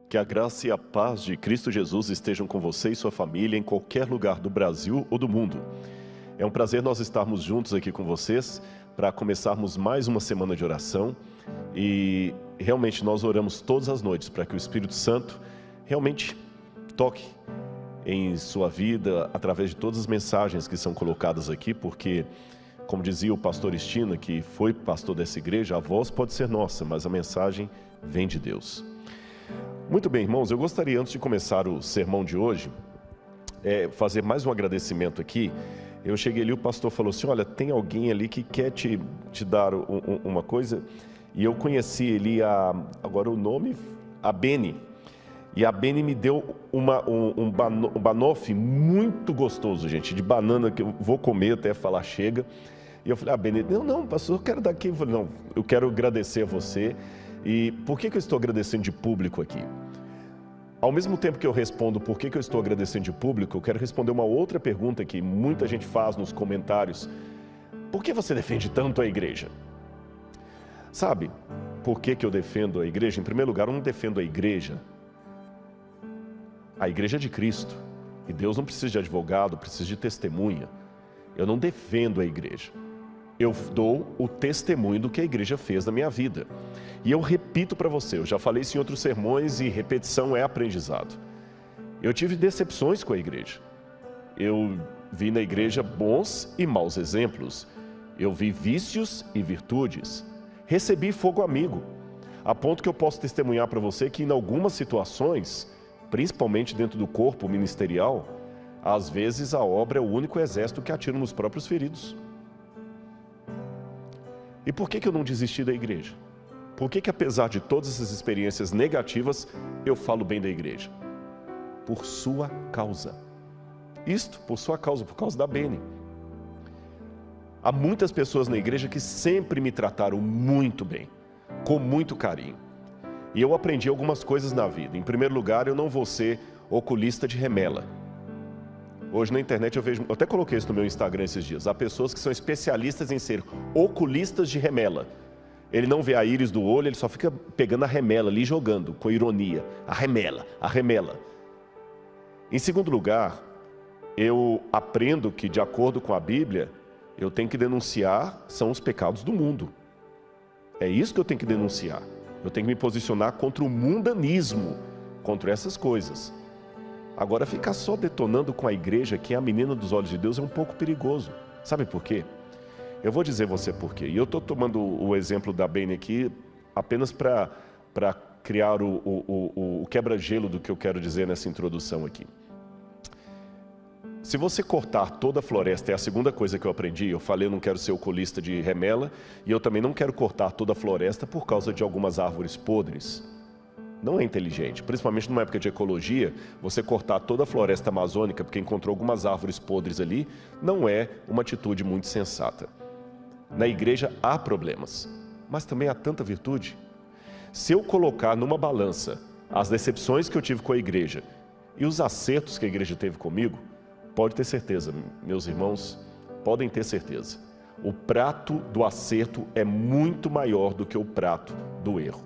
Que a graça e a paz de Cristo Jesus estejam com você e sua família em qualquer lugar do Brasil ou do mundo. É um prazer nós estarmos juntos aqui com vocês para começarmos mais uma semana de oração e realmente nós oramos todas as noites para que o Espírito Santo realmente toque em sua vida através de todas as mensagens que são colocadas aqui, porque, como dizia o pastor Estina, que foi pastor dessa igreja, a voz pode ser nossa, mas a mensagem vem de Deus. Muito bem, irmãos, eu gostaria, antes de começar o sermão de hoje, fazer mais um agradecimento aqui. Eu cheguei ali, o pastor falou assim, olha, tem alguém ali que quer te dar uma coisa, e eu conheci ele, agora o nome, a Beni, e a Beni me deu um banoffee muito gostoso, gente, de banana, que eu vou comer até falar chega, e eu falei, Beni, não, pastor, eu quero dar aqui, eu falei, não, eu quero agradecer a você. E por que eu estou agradecendo de público aqui? Ao mesmo tempo que eu respondo por que eu estou agradecendo de público, eu quero responder uma outra pergunta que muita gente faz nos comentários. Por que você defende tanto a igreja? Sabe, por que eu defendo a igreja? Em primeiro lugar, eu não defendo a igreja é de Cristo. E Deus não precisa de advogado, precisa de testemunha. Eu não defendo a igreja. Eu dou o testemunho do que a igreja fez na minha vida. E eu repito para você, eu já falei isso em outros sermões e repetição é aprendizado. Eu tive decepções com a igreja. Eu vi na igreja bons e maus exemplos. Eu vi vícios e virtudes. Recebi fogo amigo, a ponto que eu posso testemunhar para você que em algumas situações, principalmente dentro do corpo ministerial, às vezes a obra é o único exército que atira nos próprios feridos. E por que eu não desisti da igreja? Por que apesar de todas essas experiências negativas, eu falo bem da igreja? Por sua causa. Isto por sua causa, por causa da Beni. Há muitas pessoas na igreja que sempre me trataram muito bem, com muito carinho. E eu aprendi algumas coisas na vida. Em primeiro lugar, eu não vou ser oculista de remela. Hoje na internet eu vejo, eu até coloquei isso no meu Instagram esses dias, há pessoas que são especialistas em ser oculistas de remela. Ele não vê a íris do olho, ele só fica pegando a remela ali, jogando, com ironia, a remela. Em segundo lugar, eu aprendo que, de acordo com a Bíblia, eu tenho que denunciar, são os pecados do mundo. É isso que eu tenho que denunciar. Eu tenho que me posicionar contra o mundanismo, contra essas coisas. Agora, ficar só detonando com a igreja, que é a menina dos olhos de Deus, é um pouco perigoso. Sabe por quê? Eu vou dizer você por quê. E eu estou tomando o exemplo da Beni aqui apenas para criar o quebra-gelo do que eu quero dizer nessa introdução aqui. Se você cortar toda a floresta, é a segunda coisa que eu aprendi, eu falei, eu não quero ser oculista de remela, e eu também não quero cortar toda a floresta por causa de algumas árvores podres. Não é inteligente, principalmente numa época de ecologia, você cortar toda a floresta amazônica porque encontrou algumas árvores podres ali, não é uma atitude muito sensata. Na igreja há problemas, mas também há tanta virtude. Se eu colocar numa balança as decepções que eu tive com a igreja e os acertos que a igreja teve comigo, pode ter certeza, meus irmãos, podem ter certeza. O prato do acerto é muito maior do que o prato do erro.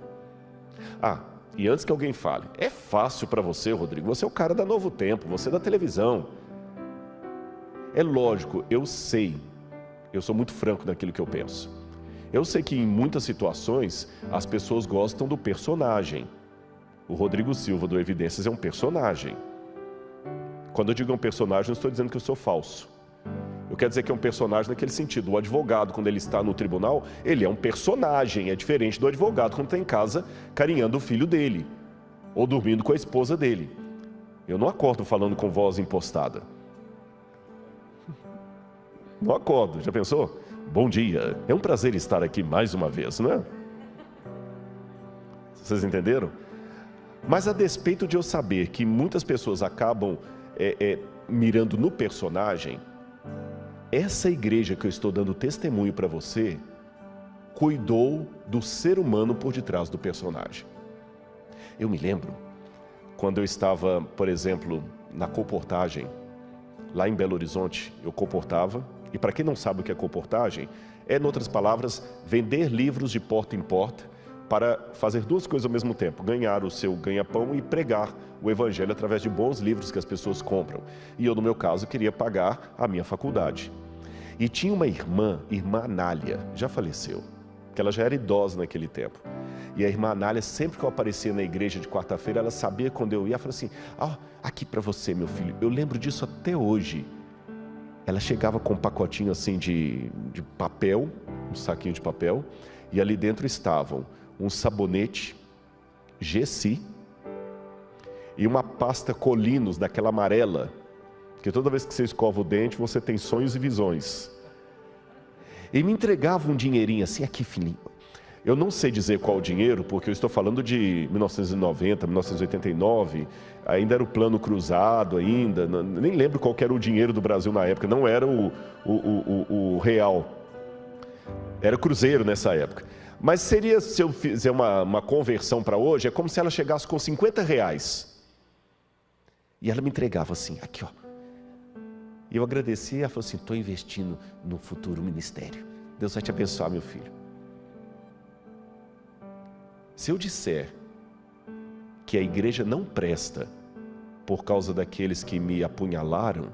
E antes que alguém fale, é fácil para você, Rodrigo, você é o cara da Novo Tempo, você é da televisão. É lógico, eu sei, eu sou muito franco naquilo que eu penso. Eu sei que em muitas situações as pessoas gostam do personagem. O Rodrigo Silva do Evidências é um personagem. Quando eu digo um personagem, não estou dizendo que eu sou falso. Eu quero dizer que é um personagem naquele sentido. O advogado, quando ele está no tribunal, ele é um personagem. É diferente do advogado quando está em casa carinhando o filho dele. Ou dormindo com a esposa dele. Eu não acordo falando com voz impostada. Não acordo. Já pensou? Bom dia. É um prazer estar aqui mais uma vez, não é? Vocês entenderam? Mas a despeito de eu saber que muitas pessoas acabam mirando no personagem, essa igreja que eu estou dando testemunho para você, cuidou do ser humano por detrás do personagem. Eu me lembro, quando eu estava, por exemplo, na colportagem, lá em Belo Horizonte, eu colportava, e para quem não sabe o que é colportagem, em outras palavras, vender livros de porta em porta, para fazer duas coisas ao mesmo tempo: ganhar o seu ganha-pão e pregar o evangelho através de bons livros que as pessoas compram. E eu, no meu caso, queria pagar a minha faculdade. E tinha uma irmã Anália, já faleceu, que ela já era idosa naquele tempo. E a irmã Anália, sempre que eu aparecia na igreja de quarta-feira, ela sabia quando eu ia, ela falou assim: aqui para você, meu filho. Eu lembro disso até hoje. Ela chegava com um pacotinho assim de papel, um saquinho de papel, e ali dentro estavam um sabonete Gessi e uma pasta Colinos, daquela amarela, que toda vez que você escova o dente, você tem sonhos e visões. E me entregava um dinheirinho assim: aqui, filhinho. Eu não sei dizer qual o dinheiro, porque eu estou falando de 1990, 1989, ainda era o plano cruzado ainda, nem lembro qual era o dinheiro do Brasil na época, não era o real, era cruzeiro nessa época. Mas seria, se eu fizer uma conversão para hoje, é como se ela chegasse com R$50. E ela me entregava assim: aqui, ó. E eu agradecia, ela falou assim: estou investindo no futuro ministério. Deus vai te abençoar, meu filho. Se eu disser que a igreja não presta por causa daqueles que me apunhalaram,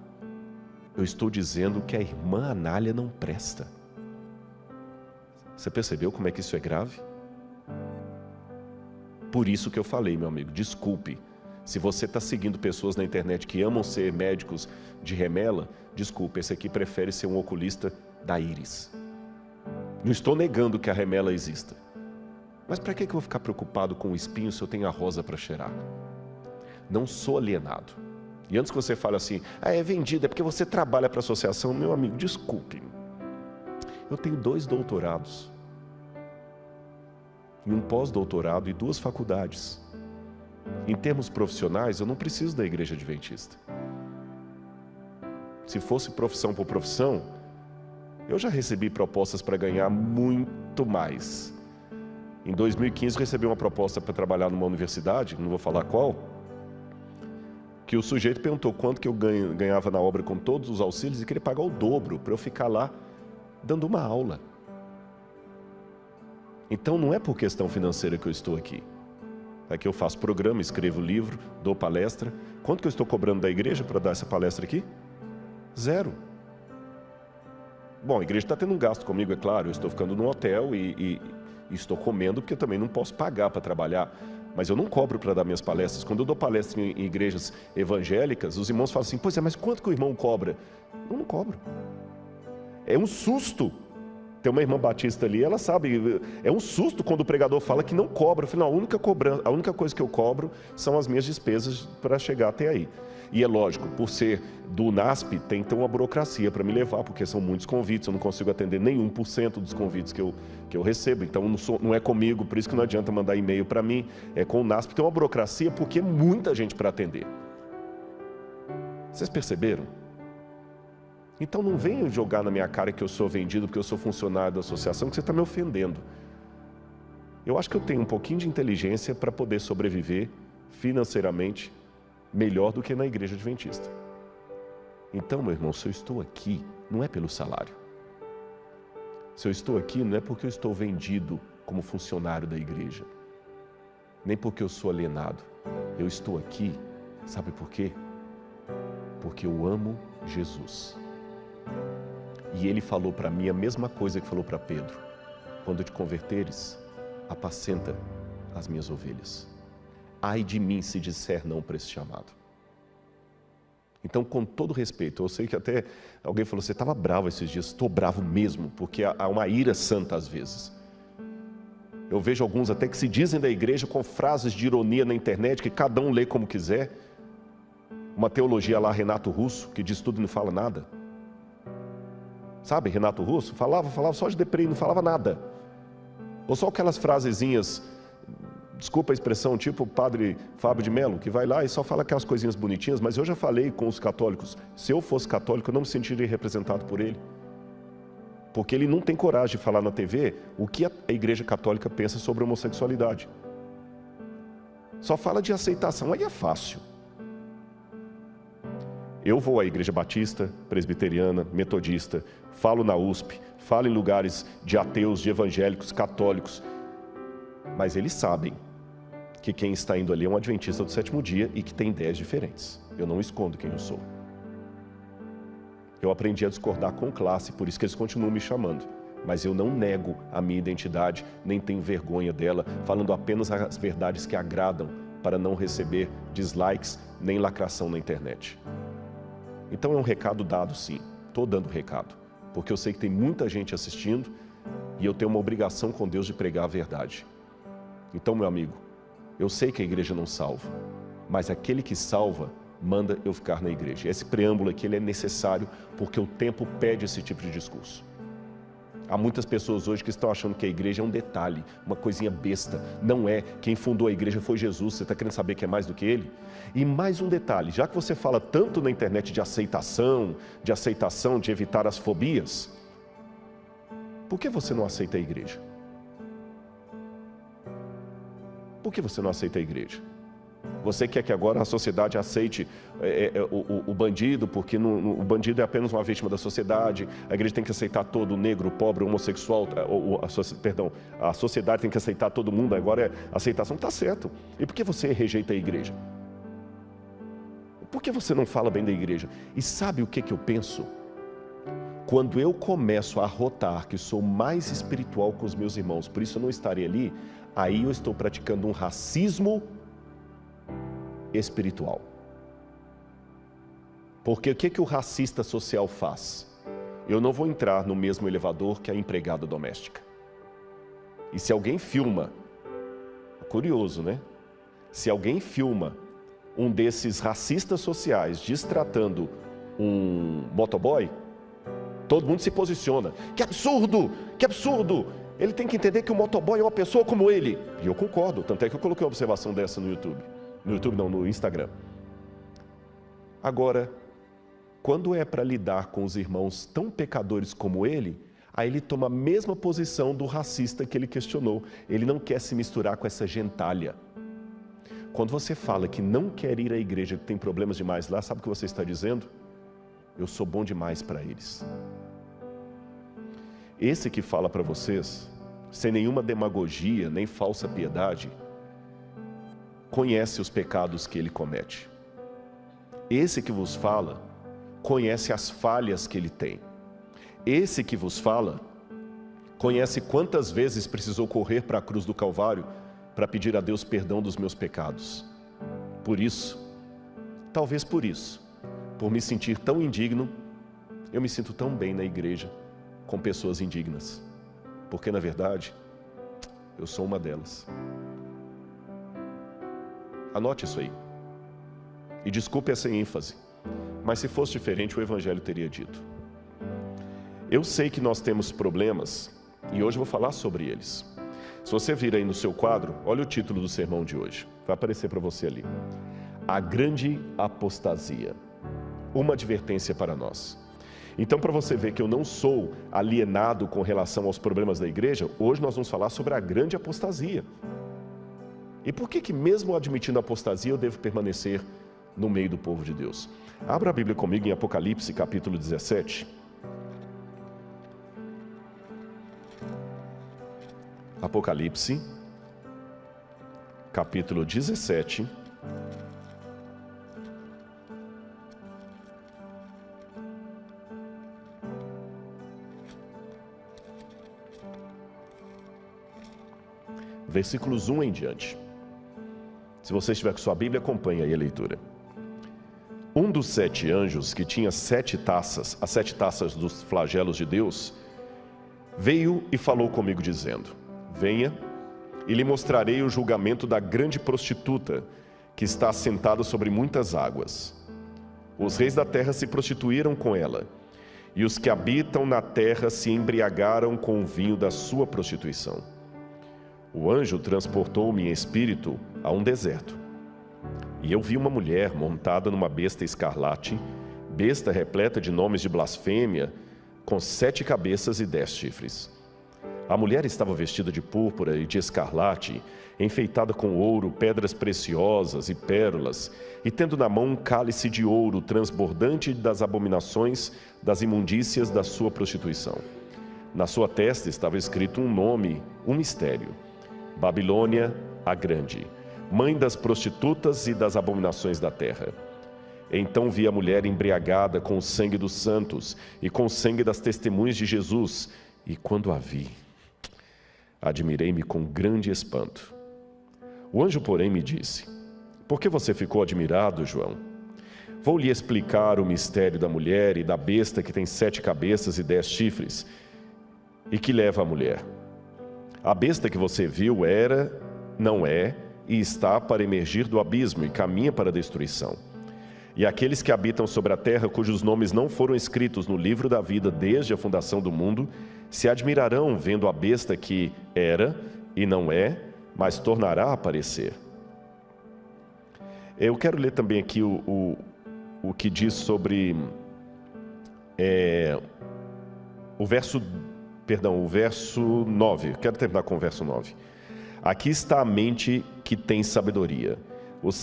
eu estou dizendo que a irmã Anália não presta. Você percebeu como é que isso é grave? Por isso que eu falei, meu amigo, desculpe. Se você está seguindo pessoas na internet que amam ser médicos de remela, desculpe, esse aqui prefere ser um oculista da íris. Não estou negando que a remela exista. Mas para que eu vou ficar preocupado com o espinho se eu tenho a rosa para cheirar? Não sou alienado. E antes que você fale assim: é vendido, é porque você trabalha para a associação. Meu amigo, desculpe. Eu tenho 2 doutorados, e um pós-doutorado e 2 faculdades. Em termos profissionais, eu não preciso da igreja adventista. Se fosse profissão por profissão, eu já recebi propostas para ganhar muito mais. Em 2015, recebi uma proposta para trabalhar numa universidade, não vou falar qual, que o sujeito perguntou quanto que eu ganhava na obra com todos os auxílios e queria pagar o dobro para eu ficar lá dando uma aula. Então não é por questão financeira que eu estou aqui. É que eu faço programa, escrevo livro, dou palestra. Quanto que eu estou cobrando da igreja para dar essa palestra aqui? 0. Bom, a igreja está tendo um gasto comigo, é claro. Eu estou ficando num hotel e estou comendo, porque eu também não posso pagar para trabalhar. Mas eu não cobro para dar minhas palestras. Quando eu dou palestra em igrejas evangélicas, os irmãos falam assim: pois é, mas quanto que o irmão cobra? Eu não cobro. É um susto. Tem uma irmã batista ali, ela sabe, é um susto quando o pregador fala que não cobra. Eu falei: não, a única coisa que eu cobro são as minhas despesas para chegar até aí. E é lógico, por ser do NASP, tem então uma burocracia para me levar, porque são muitos convites, eu não consigo atender nem 1% dos convites que eu recebo. Então não é comigo, por isso que não adianta mandar e-mail para mim, é com o NASP. Tem uma burocracia porque é muita gente para atender. Vocês perceberam? Então não venham jogar na minha cara que eu sou vendido porque eu sou funcionário da associação, que você está me ofendendo. Eu acho que eu tenho um pouquinho de inteligência para poder sobreviver financeiramente melhor do que na igreja adventista. Então, meu irmão, se eu estou aqui, não é pelo salário. Se eu estou aqui, não é porque eu estou vendido como funcionário da igreja, nem porque eu sou alienado. Eu estou aqui, sabe por quê? Porque eu amo Jesus. E ele falou para mim a mesma coisa que falou para Pedro: quando te converteres, apacenta as minhas ovelhas. Ai de mim se disser não para esse chamado. Então, com todo respeito, eu sei que até alguém falou: você estava bravo esses dias. Estou bravo mesmo, porque há uma ira santa às vezes. Eu vejo alguns até que se dizem da igreja com frases de ironia na internet, que cada um lê como quiser. Uma teologia lá, Renato Russo, que diz tudo e não fala nada. Sabe, Renato Russo? Falava só de deprê, não falava nada. Ou só aquelas frasezinhas, desculpa a expressão, tipo o padre Fábio de Mello, que vai lá e só fala aquelas coisinhas bonitinhas. Mas eu já falei com os católicos: se eu fosse católico, eu não me sentiria representado por ele. Porque ele não tem coragem de falar na TV o que a igreja católica pensa sobre a homossexualidade. Só fala de aceitação, aí é fácil. Eu vou à igreja batista, presbiteriana, metodista, falo na USP, falo em lugares de ateus, de evangélicos, católicos. Mas eles sabem que quem está indo ali é um adventista do sétimo dia e que tem ideias diferentes. Eu não escondo quem eu sou. Eu aprendi a discordar com classe, por isso que eles continuam me chamando. Mas eu não nego a minha identidade, nem tenho vergonha dela, falando apenas as verdades que agradam, para não receber dislikes nem lacração na internet. Então é um recado dado, sim. Estou dando recado, porque eu sei que tem muita gente assistindo e eu tenho uma obrigação com Deus de pregar a verdade. Então, meu amigo, eu sei que a igreja não salva, mas aquele que salva manda eu ficar na igreja. Esse preâmbulo aqui ele é necessário porque o tempo pede esse tipo de discurso. Há muitas pessoas hoje que estão achando que a igreja é um detalhe, uma coisinha besta. Não é. Quem fundou a igreja foi Jesus. Você está querendo saber que é mais do que ele? E mais um detalhe, já que você fala tanto na internet de aceitação, de evitar as fobias, por que você não aceita a igreja? Por que você não aceita a igreja? Você quer que agora a sociedade aceite o bandido, porque o bandido é apenas uma vítima da sociedade, a igreja tem que aceitar todo negro, pobre, homossexual, a sociedade tem que aceitar todo mundo, agora é aceitação, está certo. E por que você rejeita a igreja? Por que você não fala bem da igreja? E sabe o que eu penso? Quando eu começo a arrotar que sou mais espiritual com os meus irmãos, por isso eu não estarei ali, aí eu estou praticando um racismo espiritual. Porque o que o racista social faz? Eu não vou entrar no mesmo elevador que a empregada doméstica. E se alguém filma, curioso, né? Se alguém filma um desses racistas sociais destratando um motoboy, todo mundo se posiciona. Que absurdo! Que absurdo! Ele tem que entender que o motoboy é uma pessoa como ele. E eu concordo, tanto é que eu coloquei uma observação dessa no YouTube. No YouTube não, no Instagram. Agora, quando é para lidar com os irmãos tão pecadores como ele, aí ele toma a mesma posição do racista que ele questionou. Ele não quer se misturar com essa gentalha. Quando você fala que não quer ir à igreja, que tem problemas demais lá, sabe o que você está dizendo? Eu sou bom demais para eles. Esse que fala para vocês, sem nenhuma demagogia, nem falsa piedade, conhece os pecados que ele comete. Esse que vos fala, conhece as falhas que ele tem. Esse que vos fala, conhece quantas vezes precisou correr para a cruz do Calvário para pedir a Deus perdão dos meus pecados. Por isso, talvez por isso, por me sentir tão indigno, eu me sinto tão bem na igreja com pessoas indignas. Porque, na verdade, eu sou uma delas. Anote isso aí. E desculpe essa ênfase, mas se fosse diferente, o Evangelho teria dito. Eu sei que nós temos problemas, e hoje eu vou falar sobre eles. Se você vir aí no seu quadro, olha o título do sermão de hoje. Vai aparecer para você ali. A grande apostasia. Uma advertência para nós. Então, para você ver que eu não sou alienado com relação aos problemas da igreja, hoje nós vamos falar sobre a grande apostasia. E por que mesmo admitindo a apostasia, eu devo permanecer no meio do povo de Deus? Abra a Bíblia comigo em Apocalipse, capítulo 17. Apocalipse, capítulo 17. Versículos 1 em diante. Se você estiver com sua Bíblia, acompanhe aí a leitura. Um dos 7 anjos, que tinha 7 taças, as 7 taças dos flagelos de Deus, veio e falou comigo dizendo: venha e lhe mostrarei o julgamento da grande prostituta, que está assentada sobre muitas águas. Os reis da terra se prostituíram com ela, e os que habitam na terra se embriagaram com o vinho da sua prostituição. O anjo transportou-me em espírito a um deserto. E eu vi uma mulher montada numa besta escarlate, besta repleta de nomes de blasfêmia, com 7 cabeças e 10 chifres. A mulher estava vestida de púrpura e de escarlate, enfeitada com ouro, pedras preciosas e pérolas, e tendo na mão um cálice de ouro transbordante das abominações, das imundícias da sua prostituição. Na sua testa estava escrito um nome, um mistério: Babilônia, a grande, mãe das prostitutas e das abominações da terra. Então vi a mulher embriagada com o sangue dos santos e com o sangue das testemunhas de Jesus, e quando a vi, admirei-me com grande espanto. O anjo, porém, me disse: por que você ficou admirado, João? Vou lhe explicar o mistério da mulher e da besta que tem 7 cabeças e 10 chifres, e que leva a mulher. A besta que você viu era, não é, e está para emergir do abismo e caminha para a destruição. E aqueles que habitam sobre a terra, cujos nomes não foram escritos no livro da vida desde a fundação do mundo, se admirarão vendo a besta que era e não é, mas tornará a aparecer. Eu quero ler também aqui o que diz sobre o verso 9. Quero terminar com o verso 9. Aqui está a mente que tem sabedoria.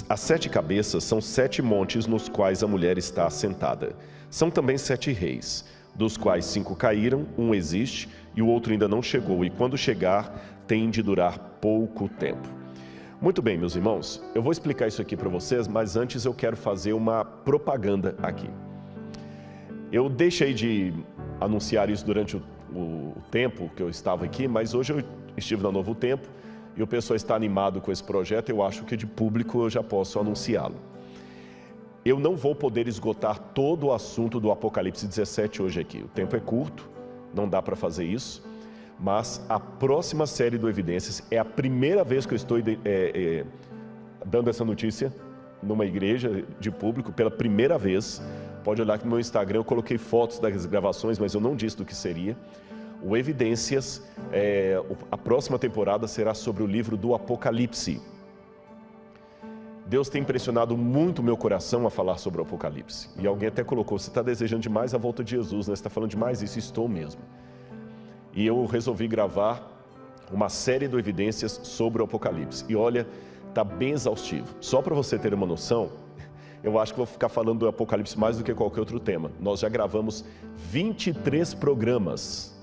As 7 cabeças são 7 montes nos quais a mulher está assentada. São também 7 reis, dos quais 5 caíram, um existe e o outro ainda não chegou, e quando chegar tem de durar pouco tempo. Muito bem, meus irmãos, eu vou explicar isso aqui para vocês, mas antes eu quero fazer uma propaganda aqui. Eu deixei de anunciar isso durante o tempo que eu estava aqui, mas hoje eu estive na Novo Tempo e o pessoal está animado com esse projeto. Eu acho que de público eu já posso anunciá-lo. Eu não vou poder esgotar todo o assunto do Apocalipse 17 hoje aqui. O tempo é curto, não dá para fazer isso. Mas a próxima série do Evidências é a primeira vez que eu estou dando essa notícia numa igreja de público, pela primeira vez. Pode olhar que no meu Instagram eu coloquei fotos das gravações, mas eu não disse do que seria. O Evidências, a próxima temporada será sobre o livro do Apocalipse. Deus tem impressionado muito o meu coração a falar sobre o Apocalipse. E alguém até colocou: você está desejando demais a volta de Jesus, né? Você está falando demais isso? Estou mesmo. E eu resolvi gravar uma série do Evidências sobre o Apocalipse. E olha, está bem exaustivo. Só para você ter uma noção, eu acho que vou ficar falando do Apocalipse mais do que qualquer outro tema. Nós já gravamos 23 programas.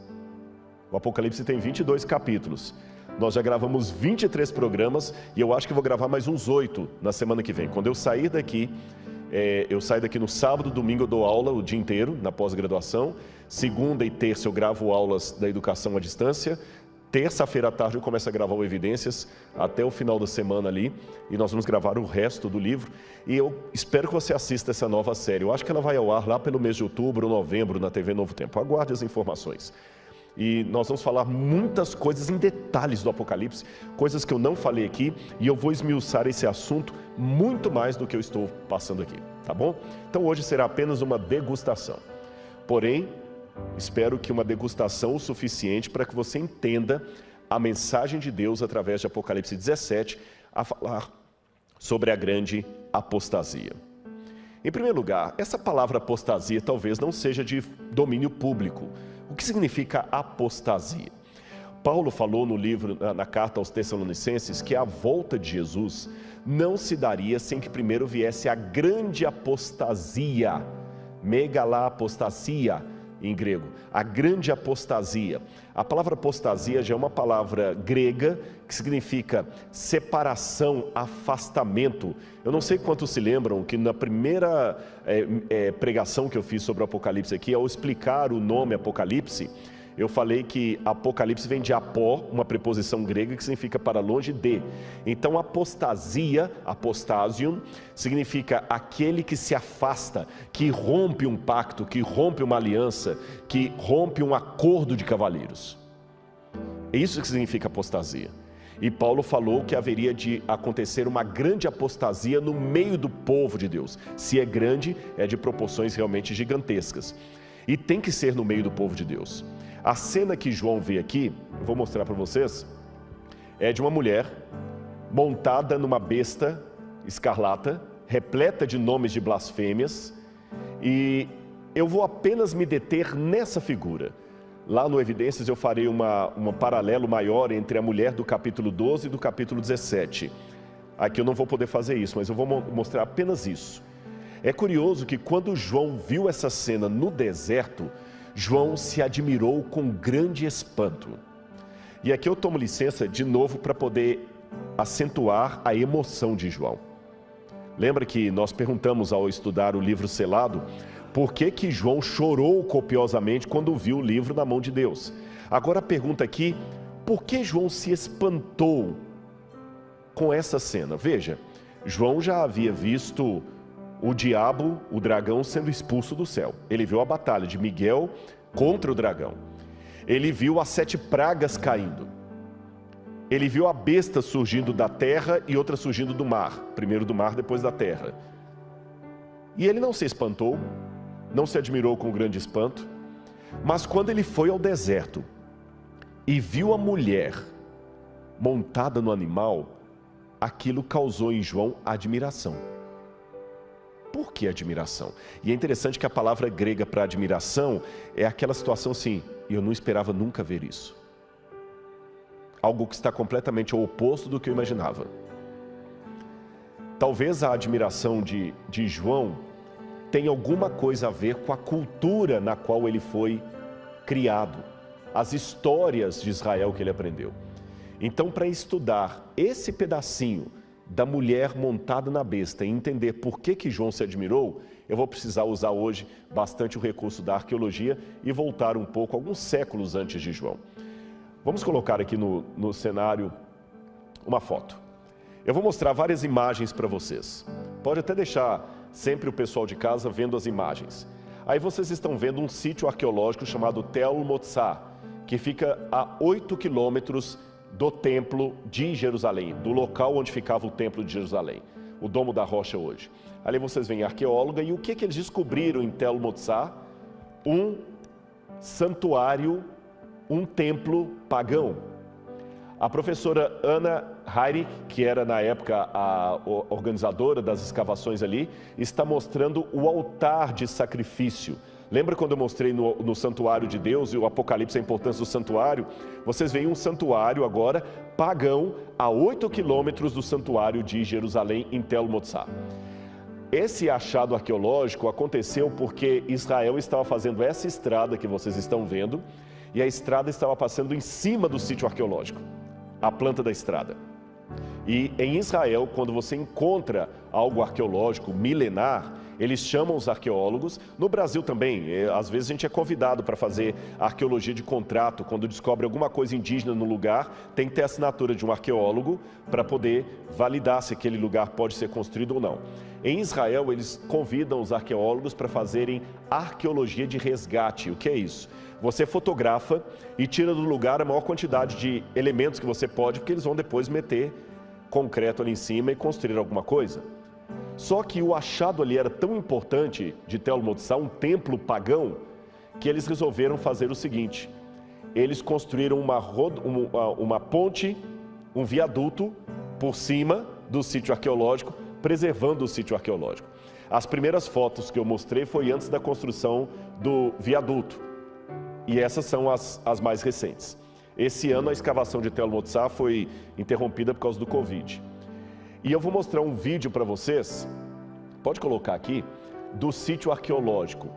O Apocalipse tem 22 capítulos. Nós já gravamos 23 programas e eu acho que vou gravar mais uns 8 na semana que vem. Quando eu sair daqui, eu saio daqui no sábado, domingo eu dou aula o dia inteiro na pós-graduação. Segunda e terça eu gravo aulas da educação à distância. Terça-feira à tarde eu começo a gravar o Evidências até o final da semana ali. E nós vamos gravar o resto do livro. E eu espero que você assista essa nova série. Eu acho que ela vai ao ar lá pelo mês de outubro ou novembro na TV Novo Tempo. Aguarde as informações. E nós vamos falar muitas coisas em detalhes do Apocalipse, coisas que eu não falei aqui, e eu vou esmiuçar esse assunto muito mais do que eu estou passando aqui, tá bom? Então hoje será apenas uma degustação. Porém, espero que uma degustação o suficiente para que você entenda a mensagem de Deus através de Apocalipse 17, a falar sobre a grande apostasia. Em primeiro lugar, essa palavra apostasia talvez não seja de domínio público. O que significa apostasia? Paulo falou no livro, na carta aos Tessalonicenses, que a volta de Jesus não se daria sem que primeiro viesse a grande apostasia, megalapostasia em grego, a grande apostasia. A palavra apostasia já é uma palavra grega que significa separação, afastamento. Eu não sei quantos se lembram que na primeira pregação que eu fiz sobre o Apocalipse aqui, ao explicar o nome Apocalipse, eu falei que Apocalipse vem de apó, uma preposição grega que significa para longe de. Então apostasia, apostasium, significa aquele que se afasta, que rompe um pacto, que rompe uma aliança, que rompe um acordo de cavalheiros. É isso que significa apostasia. E Paulo falou que haveria de acontecer uma grande apostasia no meio do povo de Deus. Se é grande, é de proporções realmente gigantescas. E tem que ser no meio do povo de Deus. A cena que João vê aqui, eu vou mostrar para vocês, é de uma mulher montada numa besta escarlata, repleta de nomes de blasfêmias, e eu vou apenas me deter nessa figura. Lá no Evidências eu farei um paralelo maior entre a mulher do capítulo 12 e do capítulo 17. Aqui eu não vou poder fazer isso, mas eu vou mostrar apenas isso. É curioso que quando João viu essa cena no deserto, João se admirou com grande espanto. E aqui eu tomo licença de novo para poder acentuar a emoção de João. Lembra que nós perguntamos ao estudar o livro selado, por que João chorou copiosamente quando viu o livro na mão de Deus? Agora a pergunta aqui, por que João se espantou com essa cena? Veja, João já havia visto o diabo, o dragão, sendo expulso do céu. Ele viu a batalha de Miguel contra o dragão. Ele viu as 7 pragas caindo. Ele viu a besta surgindo da terra e outra surgindo do mar. Primeiro do mar, depois da terra. E ele não se espantou, não se admirou com grande espanto. Mas quando ele foi ao deserto e viu a mulher montada no animal, aquilo causou em João admiração. Por que admiração? E é interessante que a palavra grega para admiração é aquela situação assim, eu não esperava nunca ver isso. Algo que está completamente ao oposto do que eu imaginava. Talvez a admiração de João tenha alguma coisa a ver com a cultura na qual ele foi criado, as histórias de Israel que ele aprendeu. Então, para estudar esse pedacinho da mulher montada na besta e entender por que João se admirou, eu vou precisar usar hoje bastante o recurso da arqueologia e voltar um pouco, alguns séculos antes de João. Vamos colocar aqui no cenário uma foto. Eu vou mostrar várias imagens para vocês. Pode até deixar sempre o pessoal de casa vendo as imagens. Aí vocês estão vendo um sítio arqueológico chamado Tel Motzah, que fica a 8 quilômetros do templo de Jerusalém, do local onde ficava o templo de Jerusalém, o Domo da Rocha hoje. Ali vocês veem a arqueóloga e o que eles descobriram em Tel Motzah? Um santuário, um templo pagão. A professora Anna Heinrich, que era na época a organizadora das escavações ali, está mostrando o altar de sacrifício. Lembra quando eu mostrei no santuário de Deus e o Apocalipse a importância do santuário? Vocês veem um santuário agora pagão a 8 quilômetros do santuário de Jerusalém em Tel Motzah. Esse achado arqueológico aconteceu porque Israel estava fazendo essa estrada que vocês estão vendo e a estrada estava passando em cima do sítio arqueológico, a planta da estrada. E em Israel, quando você encontra algo arqueológico milenar, eles chamam os arqueólogos. No Brasil também, às vezes a gente é convidado para fazer arqueologia de contrato. Quando descobre alguma coisa indígena no lugar, tem que ter a assinatura de um arqueólogo para poder validar se aquele lugar pode ser construído ou não. Em Israel, eles convidam os arqueólogos para fazerem arqueologia de resgate. O que é isso? Você fotografa e tira do lugar a maior quantidade de elementos que você pode, porque eles vão depois meter concreto ali em cima e construir alguma coisa. Só que o achado ali era tão importante de Tel Motzah, um templo pagão, que eles resolveram fazer o seguinte: eles construíram uma ponte, um viaduto por cima do sítio arqueológico, preservando o sítio arqueológico. As primeiras fotos que eu mostrei foi antes da construção do viaduto, e essas são as mais recentes. Esse ano a escavação de Tel Motzah foi interrompida por causa do Covid. E eu vou mostrar um vídeo para vocês, pode colocar aqui, do sítio arqueológico.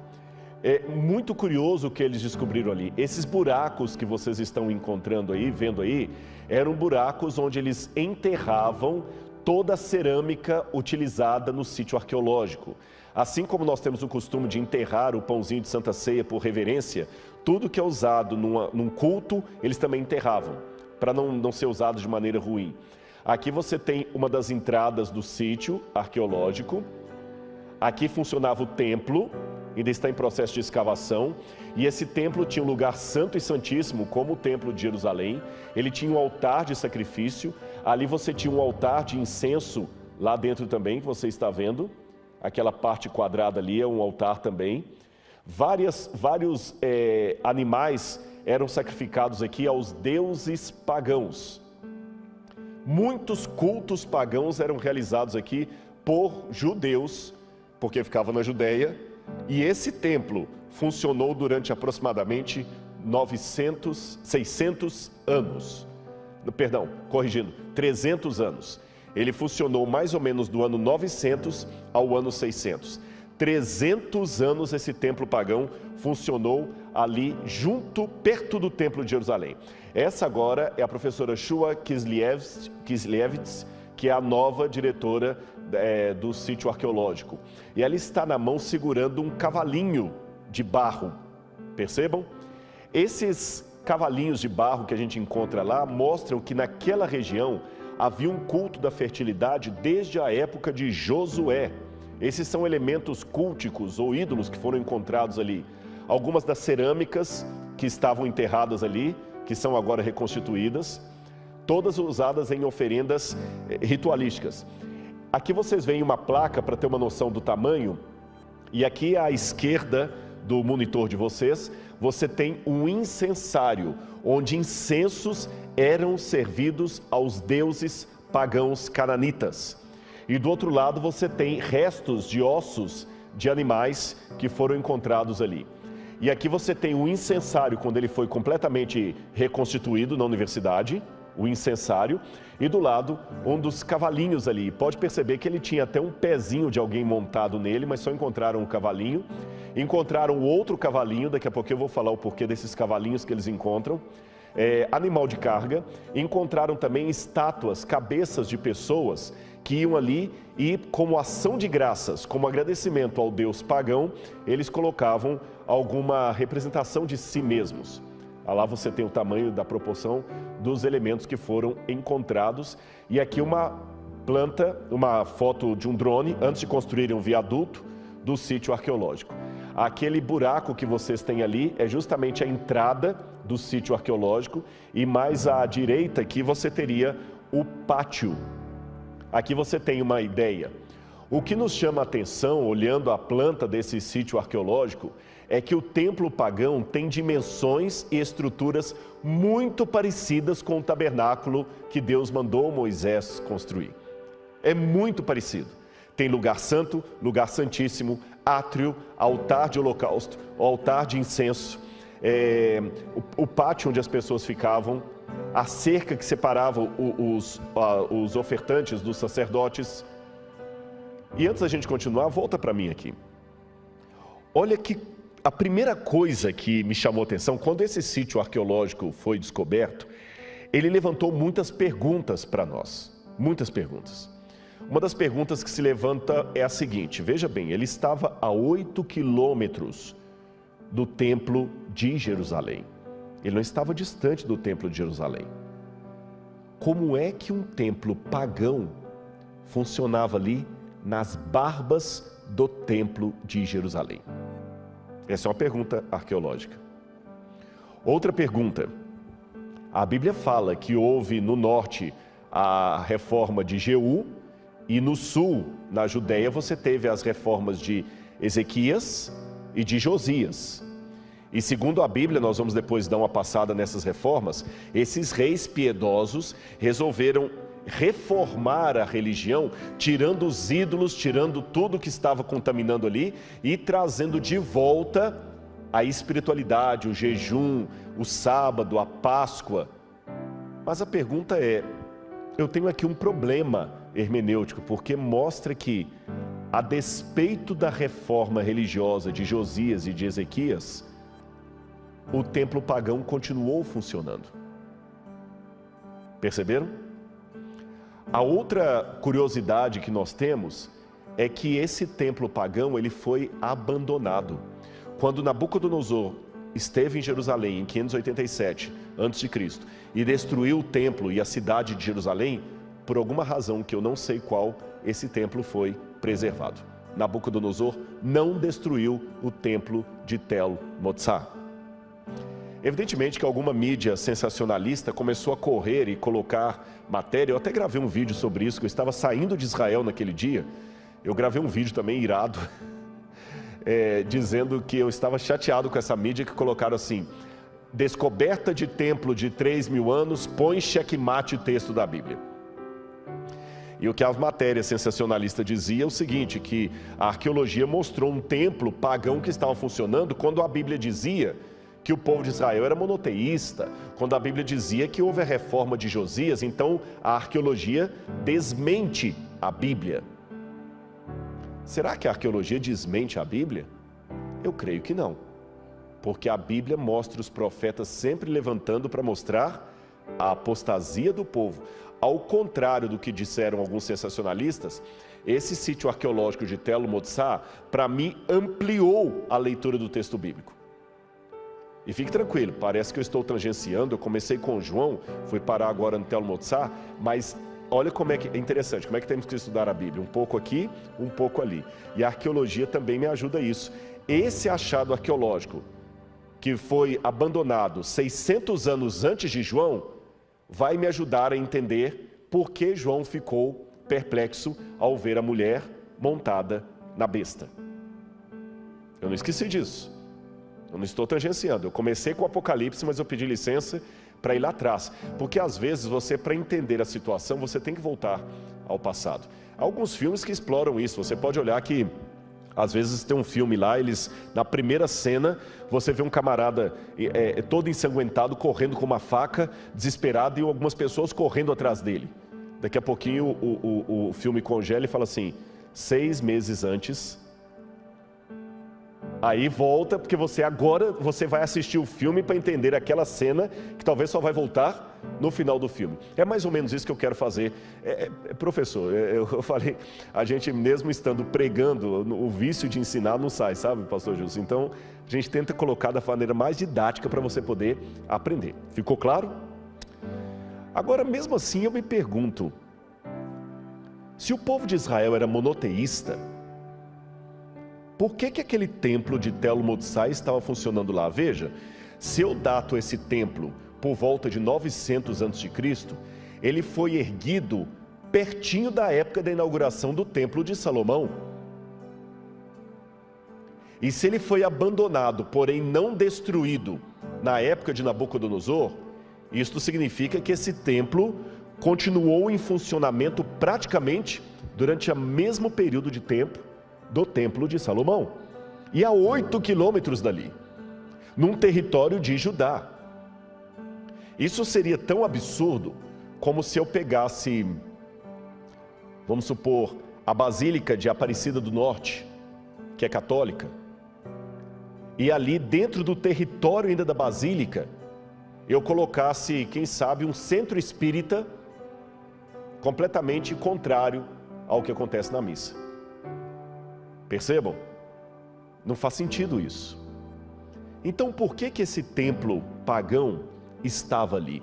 É muito curioso o que eles descobriram ali. Esses buracos que vocês estão encontrando aí, vendo aí, eram buracos onde eles enterravam toda a cerâmica utilizada no sítio arqueológico. Assim como nós temos o costume de enterrar o pãozinho de Santa Ceia por reverência, tudo que é usado num culto, eles também enterravam, para não ser usado de maneira ruim. Aqui você tem uma das entradas do sítio arqueológico. Aqui funcionava o templo, ainda está em processo de escavação. E esse templo tinha um lugar santo e santíssimo, como o templo de Jerusalém. Ele tinha um altar de sacrifício. Ali você tinha um altar de incenso, lá dentro também, que você está vendo. Aquela parte quadrada ali é um altar também. Vários animais eram sacrificados aqui aos deuses pagãos. Muitos cultos pagãos eram realizados aqui por judeus, porque ficava na Judéia, e esse templo funcionou durante aproximadamente 600 anos. Perdão, corrigindo, 300 anos. Ele funcionou mais ou menos do ano 900 ao ano 600. 300 anos esse templo pagão funcionou ali perto do templo de Jerusalém. Essa agora é a professora Shua Kisleevitz, que é a nova diretora do sítio arqueológico. E ela está na mão segurando um cavalinho de barro. Percebam? Esses cavalinhos de barro que a gente encontra lá mostram que naquela região havia um culto da fertilidade desde a época de Josué. Esses são elementos culticos ou ídolos que foram encontrados ali. Algumas das cerâmicas que estavam enterradas ali, que são agora reconstituídas, todas usadas em oferendas ritualísticas. Aqui vocês veem uma placa para ter uma noção do tamanho, e aqui à esquerda do monitor de vocês, você tem um incensário, onde incensos eram servidos aos deuses pagãos cananitas. E do outro lado você tem restos de ossos de animais que foram encontrados ali. E aqui você tem o incensário, quando ele foi completamente reconstituído na universidade, o incensário, e do lado um dos cavalinhos ali. Pode perceber que ele tinha até um pezinho de alguém montado nele, mas só encontraram um cavalinho. Encontraram outro cavalinho, daqui a pouco eu vou falar o porquê desses cavalinhos que eles encontram. Animal de carga. Encontraram também estátuas, cabeças de pessoas que iam ali e, como ação de graças, como agradecimento ao deus pagão, eles colocavam alguma representação de si mesmos. Lá você tem o tamanho da proporção dos elementos que foram encontrados. E aqui uma foto de um drone, antes de construírem um viaduto do sítio arqueológico. Aquele buraco que vocês têm ali é justamente a entrada do sítio arqueológico, e mais à direita aqui você teria o pátio. Aqui você tem uma ideia. O que nos chama a atenção, olhando a planta desse sítio arqueológico, é que o templo pagão tem dimensões e estruturas muito parecidas com o tabernáculo que Deus mandou Moisés construir. É muito parecido. Tem lugar santo, lugar santíssimo, átrio, altar de holocausto, altar de incenso, o pátio onde as pessoas ficavam, a cerca que separava os ofertantes dos sacerdotes. E antes da gente continuar, volta para mim aqui. Olha que a primeira coisa que me chamou a atenção, quando esse sítio arqueológico foi descoberto, ele levantou muitas perguntas para nós, muitas perguntas. Uma das perguntas que se levanta é a seguinte: veja bem, ele estava a 8 quilômetros do templo de Jerusalém. Ele não estava distante do templo de Jerusalém. Como é que um templo pagão funcionava ali nas barbas do templo de Jerusalém? Essa é uma pergunta arqueológica. Outra pergunta. A Bíblia fala que houve no norte a reforma de Jeú, e no sul, na Judéia, você teve as reformas de Ezequias e de Josias. E segundo a Bíblia, nós vamos depois dar uma passada nessas reformas, esses reis piedosos resolveram reformar a religião, tirando os ídolos, tirando tudo que estava contaminando ali e trazendo de volta a espiritualidade, o jejum, o sábado, a Páscoa. Mas a pergunta é, eu tenho aqui um problema hermenêutico, porque mostra que, a despeito da reforma religiosa de Josias e de Ezequias, o templo pagão continuou funcionando. Perceberam? A outra curiosidade que nós temos é que esse templo pagão ele foi abandonado. Quando Nabucodonosor esteve em Jerusalém em 587 a.C. e destruiu o templo e a cidade de Jerusalém, por alguma razão que eu não sei qual, esse templo foi preservado. Nabucodonosor não destruiu o templo de Tel Motsar. Evidentemente que alguma mídia sensacionalista começou a correr e colocar matéria. Eu até gravei um vídeo sobre isso, que eu estava saindo de Israel naquele dia. Eu gravei um vídeo também irado, dizendo que eu estava chateado com essa mídia que colocaram assim: descoberta de templo de 3.000 anos, põe xeque-mate o texto da Bíblia. E o que a matéria sensacionalista dizia é o seguinte, que a arqueologia mostrou um templo pagão que estava funcionando quando a Bíblia dizia que o povo de Israel era monoteísta, quando a Bíblia dizia que houve a reforma de Josias. Então a arqueologia desmente a Bíblia. Será que a arqueologia desmente a Bíblia? Eu creio que não, porque a Bíblia mostra os profetas sempre levantando para mostrar a apostasia do povo. Ao contrário do que disseram alguns sensacionalistas, esse sítio arqueológico de Tell el-Motsar, para mim, ampliou a leitura do texto bíblico. E fique tranquilo, parece que eu estou tangenciando, eu comecei com João, fui parar agora no Tell el-Motsar, mas olha como é que é interessante, como é que temos que estudar a Bíblia, um pouco aqui, um pouco ali. E a arqueologia também me ajuda a isso. Esse achado arqueológico, que foi abandonado 600 anos antes de João, vai me ajudar a entender por que João ficou perplexo ao ver a mulher montada na besta. Eu não esqueci disso. Eu não estou tangenciando. Eu comecei com o Apocalipse, mas eu pedi licença para ir lá atrás. Porque às vezes você, para entender a situação, você tem que voltar ao passado. Há alguns filmes que exploram isso. Você pode olhar que às vezes tem um filme lá, na primeira cena, você vê um camarada todo ensanguentado, correndo com uma faca, desesperado, e algumas pessoas correndo atrás dele. Daqui a pouquinho o filme congela e fala assim, 6 meses antes. Aí volta, porque agora você vai assistir o filme para entender aquela cena, que talvez só vai voltar no final do filme. É mais ou menos isso que eu quero fazer. Professor, eu falei, a gente mesmo estando pregando, o vício de ensinar não sai, sabe, pastor Gilson? Então, a gente tenta colocar da maneira mais didática para você poder aprender. Ficou claro? Agora, mesmo assim, eu me pergunto, se o povo de Israel era monoteísta, por que aquele templo de Tell el-Motsar estava funcionando lá? Veja, se eu dato esse templo por volta de 900 a.C., ele foi erguido pertinho da época da inauguração do Templo de Salomão. E se ele foi abandonado, porém não destruído, na época de Nabucodonosor, isto significa que esse templo continuou em funcionamento praticamente durante o mesmo período de tempo do Templo de Salomão, e a 8 quilômetros dali, num território de Judá. Isso seria tão absurdo como se eu pegasse, vamos supor, a Basílica de Aparecida do Norte, que é católica, e ali dentro do território ainda da Basílica, eu colocasse, quem sabe, um centro espírita completamente contrário ao que acontece na missa. Percebam? Não faz sentido isso. Então, por que esse templo pagão estava ali?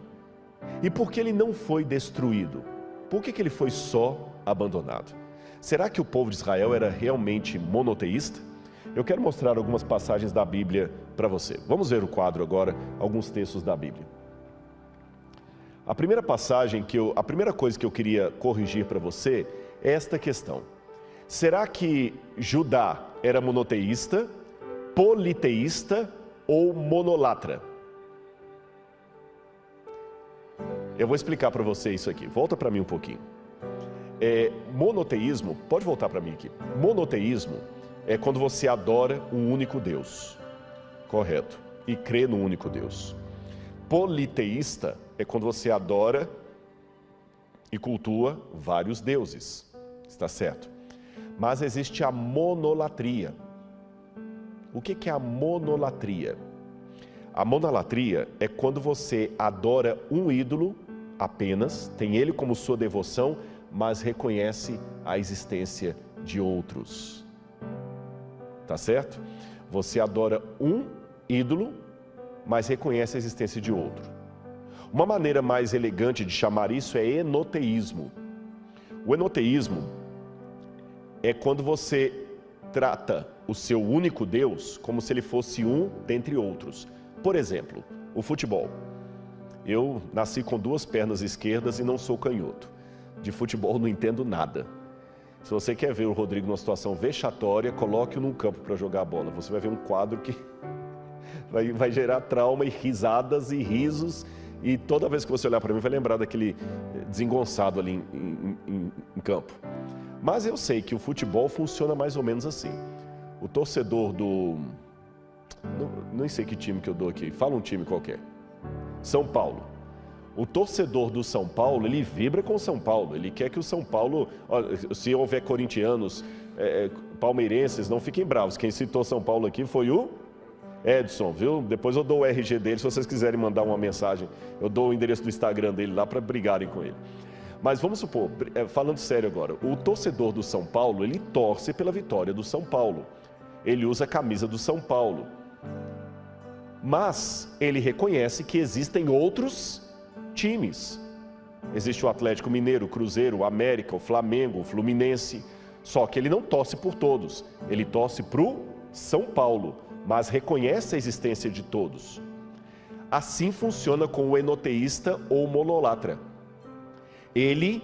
E por que ele não foi destruído? Por que ele foi só abandonado? Será que o povo de Israel era realmente monoteísta? Eu quero mostrar algumas passagens da Bíblia para você. Vamos ver o quadro agora, alguns textos da Bíblia. A primeira passagem a primeira coisa que eu queria corrigir para você é esta questão. Será que Judá era monoteísta, politeísta ou monolatra? Eu vou explicar para você isso aqui. Volta para mim um pouquinho. Monoteísmo, pode voltar para mim aqui. Monoteísmo é quando você adora um único Deus, correto? E crê no único Deus. Politeísta é quando você adora e cultua vários deuses, está certo? Mas existe a monolatria. O que é a monolatria? A monolatria é quando você adora um ídolo apenas, tem ele como sua devoção, mas reconhece a existência de outros. Tá certo? Você adora um ídolo, mas reconhece a existência de outro. Uma maneira mais elegante de chamar isso é enoteísmo. O enoteísmo é quando você trata o seu único Deus como se ele fosse um dentre outros. Por exemplo, o futebol. Eu nasci com 2 pernas esquerdas e não sou canhoto. De futebol não entendo nada. Se você quer ver o Rodrigo numa situação vexatória, coloque-o num campo para jogar a bola. Você vai ver um quadro que vai gerar trauma e risadas e risos. E toda vez que você olhar para mim, vai lembrar daquele desengonçado ali em campo. Mas eu sei que o futebol funciona mais ou menos assim. O torcedor do... Não sei que time que eu dou aqui. Fala um time qualquer. São Paulo. O torcedor do São Paulo, ele vibra com o São Paulo. Ele quer que o São Paulo... Se houver corintianos palmeirenses, não fiquem bravos. Quem citou São Paulo aqui foi o Edson, viu? Depois eu dou o RG dele, se vocês quiserem mandar uma mensagem, eu dou o endereço do Instagram dele lá para brigarem com ele. Mas vamos supor, falando sério agora, o torcedor do São Paulo, ele torce pela vitória do São Paulo. Ele usa a camisa do São Paulo. Mas ele reconhece que existem outros times. Existe o Atlético Mineiro, o Cruzeiro, o América, o Flamengo, o Fluminense. Só que ele não torce por todos. Ele torce para o São Paulo, mas reconhece a existência de todos. Assim funciona com o enoteísta ou monolatra. Ele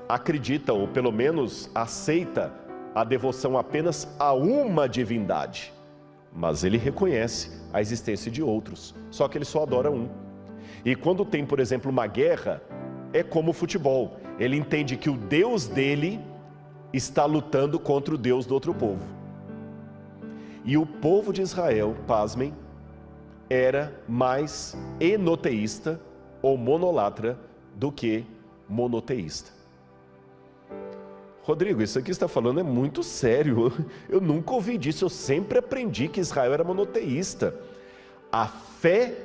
acredita, ou pelo menos aceita, a devoção apenas a uma divindade. Mas ele reconhece a existência de outros, só que ele só adora um. E quando tem, por exemplo, uma guerra, é como o futebol. Ele entende que o Deus dele está lutando contra o Deus do outro povo. E o povo de Israel, pasmem, era mais enoteísta ou monolatra do que monoteísta. Rodrigo, isso aqui que você está falando é muito sério. Eu nunca ouvi disso, eu sempre aprendi que Israel era monoteísta. A fé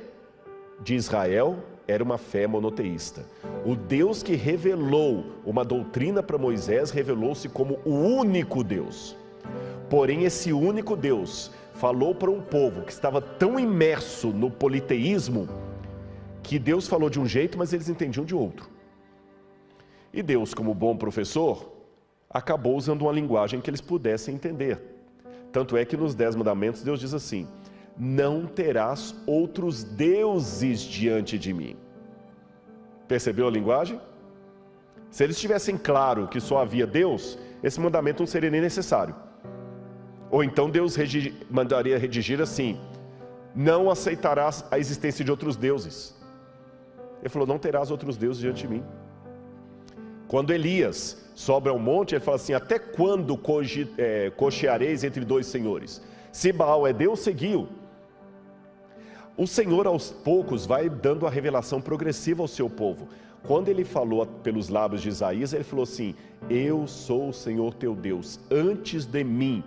de Israel era uma fé monoteísta. O Deus que revelou uma doutrina para Moisés revelou-se como o único Deus. Porém, esse único Deus falou para um povo que estava tão imerso no politeísmo que Deus falou de um jeito, mas eles entendiam de outro. E Deus, como bom professor, acabou usando uma linguagem que eles pudessem entender. Tanto é que nos 10 mandamentos Deus diz assim: não terás outros deuses diante de mim. Percebeu a linguagem? Se eles tivessem claro que só havia Deus, esse mandamento não seria nem necessário. Ou então Deus mandaria redigir assim: não aceitarás a existência de outros deuses. Ele falou: não terás outros deuses diante de mim. Quando Elias sobe ao monte, ele fala assim: até quando cocheareis entre dois senhores? Se Baal é Deus, seguiu. O Senhor aos poucos vai dando a revelação progressiva ao seu povo. Quando ele falou pelos lábios de Isaías, ele falou assim: eu sou o Senhor teu Deus, antes de mim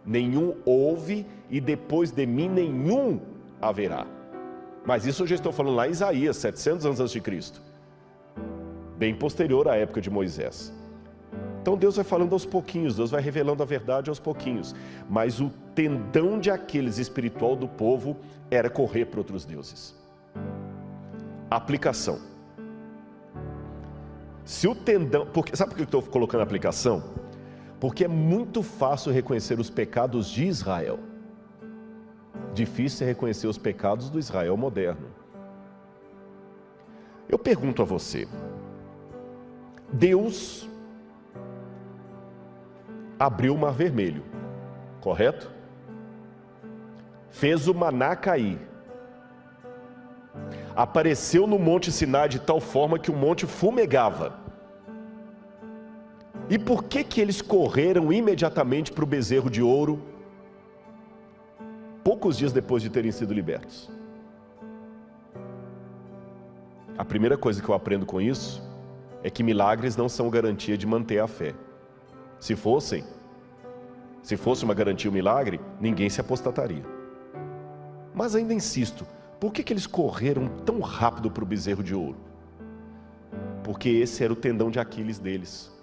nenhum houve e depois de mim nenhum haverá. Mas isso eu já estou falando lá em Isaías, 700 anos antes de Cristo, bem posterior à época de Moisés. Então Deus vai falando aos pouquinhos, Deus vai revelando a verdade aos pouquinhos. Mas o tendão de Aquiles espiritual do povo era correr para outros deuses. Aplicação. Se o tendão... sabe por que eu estou colocando aplicação? Porque é muito fácil reconhecer os pecados de Israel. Difícil é reconhecer os pecados do Israel moderno. Eu pergunto a você: Deus abriu o Mar Vermelho, correto? Fez o maná cair. Apareceu no Monte Sinai de tal forma que o monte fumegava. E por que eles correram imediatamente para o bezerro de ouro, poucos dias depois de terem sido libertos? A primeira coisa que eu aprendo com isso é que milagres não são garantia de manter a fé. Se fosse uma garantia, um milagre, ninguém se apostataria. Mas ainda insisto, por que eles correram tão rápido para o bezerro de ouro? Porque esse era o tendão de Aquiles deles.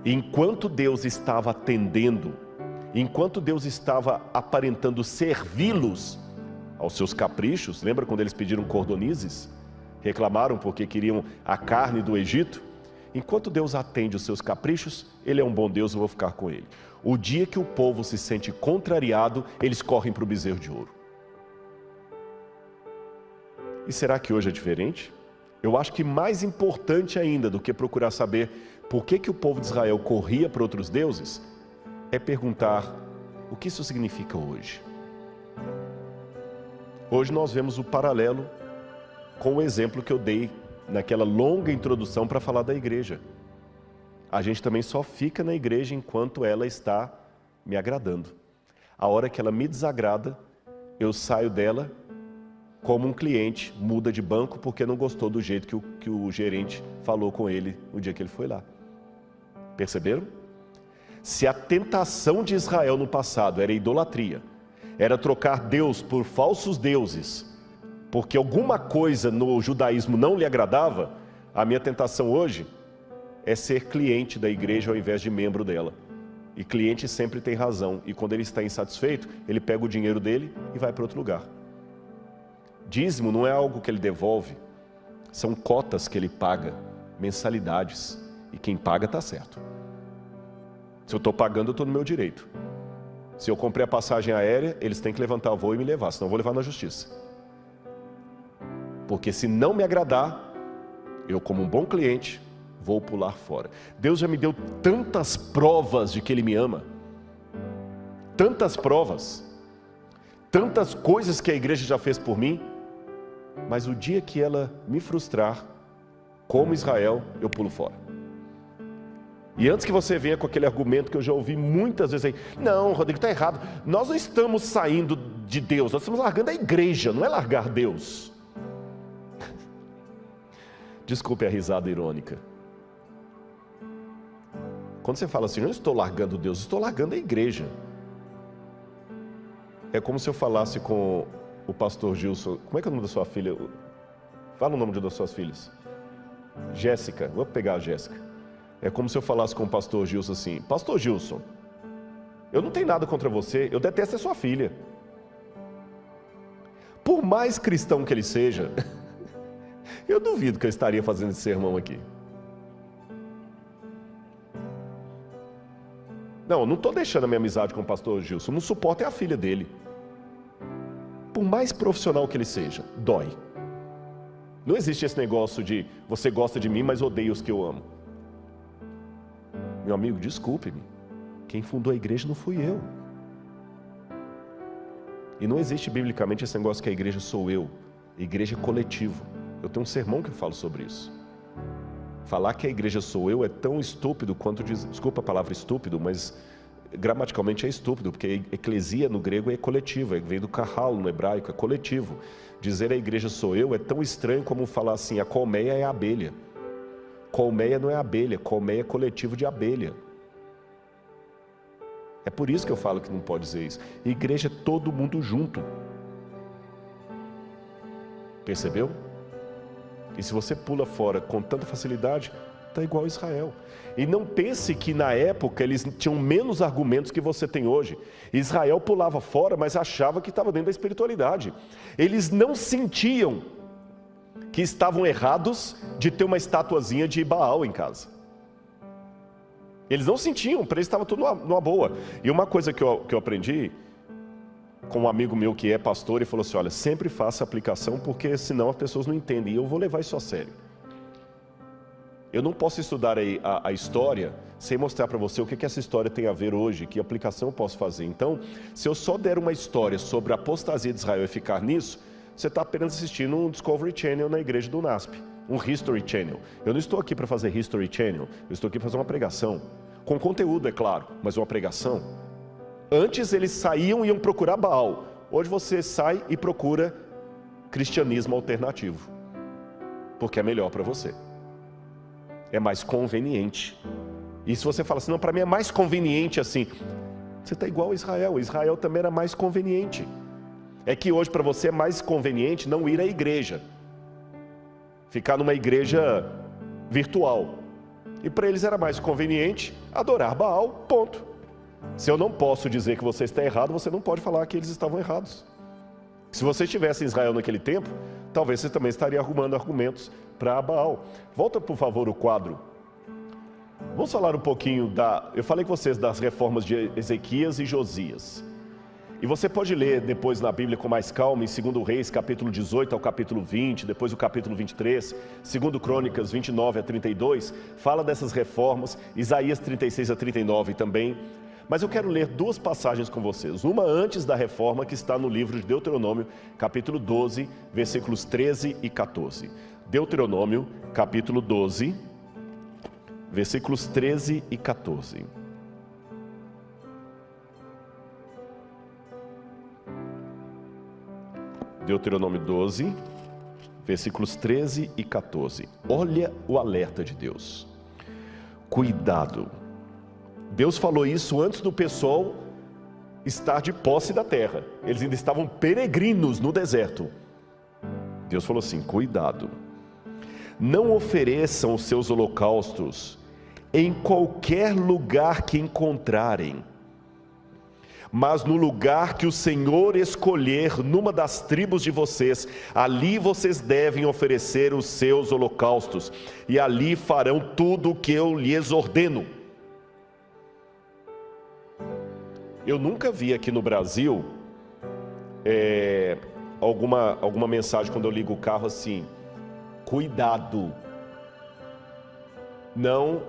Enquanto Deus estava atendendo, enquanto Deus estava aparentando servi-los aos seus caprichos, lembra quando eles pediram cordonizes? Reclamaram porque queriam a carne do Egito? Enquanto Deus atende os seus caprichos, Ele é um bom Deus, eu vou ficar com Ele. O dia que o povo se sente contrariado, eles correm para o bezerro de ouro. E será que hoje é diferente? Eu acho que mais importante ainda do que procurar saber por que o povo de Israel corria para outros deuses, é perguntar: o que isso significa hoje? Hoje nós vemos o paralelo com o exemplo que eu dei naquela longa introdução para falar da igreja. A gente também só fica na igreja enquanto ela está me agradando. A hora que ela me desagrada, eu saio dela como um cliente, muda de banco porque não gostou do jeito que o gerente falou com ele no dia que ele foi lá. Perceberam? Se a tentação de Israel no passado era idolatria, era trocar Deus por falsos deuses, porque alguma coisa no judaísmo não lhe agradava, a minha tentação hoje é ser cliente da igreja ao invés de membro dela. E cliente sempre tem razão, e quando ele está insatisfeito, ele pega o dinheiro dele e vai para outro lugar. Dízimo não é algo que ele devolve, são cotas que ele paga, mensalidades, e quem paga está certo. Se eu estou pagando, eu estou no meu direito. Se eu comprei a passagem aérea, eles têm que levantar o voo e me levar, senão eu vou levar na justiça. Porque se não me agradar, eu como um bom cliente, vou pular fora. Deus já me deu tantas provas de que Ele me ama. Tantas provas. Tantas coisas que a igreja já fez por mim. Mas o dia que ela me frustrar, como Israel, eu pulo fora. E antes que você venha com aquele argumento que eu já ouvi muitas vezes aí, não, Rodrigo, está errado, nós não estamos saindo de Deus, nós estamos largando a igreja, não é largar Deus. Desculpe a risada irônica. Quando você fala assim, eu não estou largando Deus, eu estou largando a igreja. É como se eu falasse com o pastor Gilson, como é que é o nome da sua filha? Fala o nome de uma das suas filhas. Jéssica, vou pegar a Jéssica. É como se eu falasse com o pastor Gilson assim, pastor Gilson, eu não tenho nada contra você, eu detesto a sua filha. Por mais cristão que ele seja, eu duvido que eu estaria fazendo esse sermão aqui. Não, eu não estou deixando a minha amizade com o pastor Gilson, não suporto é a filha dele. Por mais profissional que ele seja, dói. Não existe esse negócio de você gosta de mim, mas odeia os que eu amo. Meu amigo, desculpe-me, quem fundou a igreja não fui eu. E não existe biblicamente esse negócio que a igreja sou eu. A igreja é coletivo. Eu tenho um sermão que eu falo sobre isso. Falar que a igreja sou eu é tão estúpido quanto diz, desculpa a palavra estúpido, mas gramaticalmente é estúpido, porque eclesia no grego é coletivo, vem do kahal no hebraico, é coletivo. Dizer a igreja sou eu é tão estranho como falar assim, a colmeia é a abelha. Colmeia não é abelha, colmeia é coletivo de abelha. É por isso que eu falo que não pode dizer isso. Igreja é todo mundo junto. Percebeu? E se você pula fora com tanta facilidade, está igual a Israel. E não pense que na época eles tinham menos argumentos que você tem hoje. Israel pulava fora, mas achava que estava dentro da espiritualidade. Eles não sentiam que estavam errados de ter uma estatuazinha de Baal em casa. Eles não sentiam, para eles estava tudo numa boa. E uma coisa que eu aprendi com um amigo meu que é pastor, e falou assim, olha, sempre faça aplicação, porque senão as pessoas não entendem, e eu vou levar isso a sério. Eu não posso estudar a história sem mostrar para você o que essa história tem a ver hoje, que aplicação eu posso fazer. Então, se eu só der uma história sobre a apostasia de Israel e ficar nisso, você está apenas assistindo um Discovery Channel na igreja do NASP, um History Channel. Eu não estou aqui para fazer History Channel, eu estou aqui para fazer uma pregação. Com conteúdo, é claro, mas uma pregação. Antes eles saíam e iam procurar Baal. Hoje você sai e procura cristianismo alternativo, porque é melhor para você. É mais conveniente. E se você fala assim, não, para mim é mais conveniente assim, você está igual a Israel. Israel também era mais conveniente. É que hoje para você é mais conveniente não ir à igreja, ficar numa igreja virtual. E para eles era mais conveniente adorar Baal, ponto. Se eu não posso dizer que você está errado, você não pode falar que eles estavam errados. Se você estivesse em Israel naquele tempo, talvez você também estaria arrumando argumentos para Baal. Volta por favor o quadro. Vamos falar um pouquinho eu falei com vocês das reformas de Ezequias e Josias. E você pode ler depois na Bíblia com mais calma, em 2 Reis, capítulo 18 ao capítulo 20, depois o capítulo 23, 2 Crônicas 29 a 32, fala dessas reformas, Isaías 36 a 39 também. Mas eu quero ler duas passagens com vocês. Uma antes da reforma, que está no livro de Deuteronômio, capítulo 12, versículos 13 e 14. Deuteronômio, capítulo 12, versículos 13 e 14. Deuteronômio 12, versículos 13 e 14. Olha o alerta de Deus. Cuidado, Deus falou isso antes do pessoal estar de posse da terra. Eles ainda estavam peregrinos no deserto. Deus falou assim: cuidado, não ofereçam os seus holocaustos em qualquer lugar que encontrarem, mas no lugar que o Senhor escolher numa das tribos de vocês, ali vocês devem oferecer os seus holocaustos, e ali farão tudo o que eu lhes ordeno. Eu nunca vi aqui no Brasil alguma mensagem quando eu ligo o carro assim: cuidado, não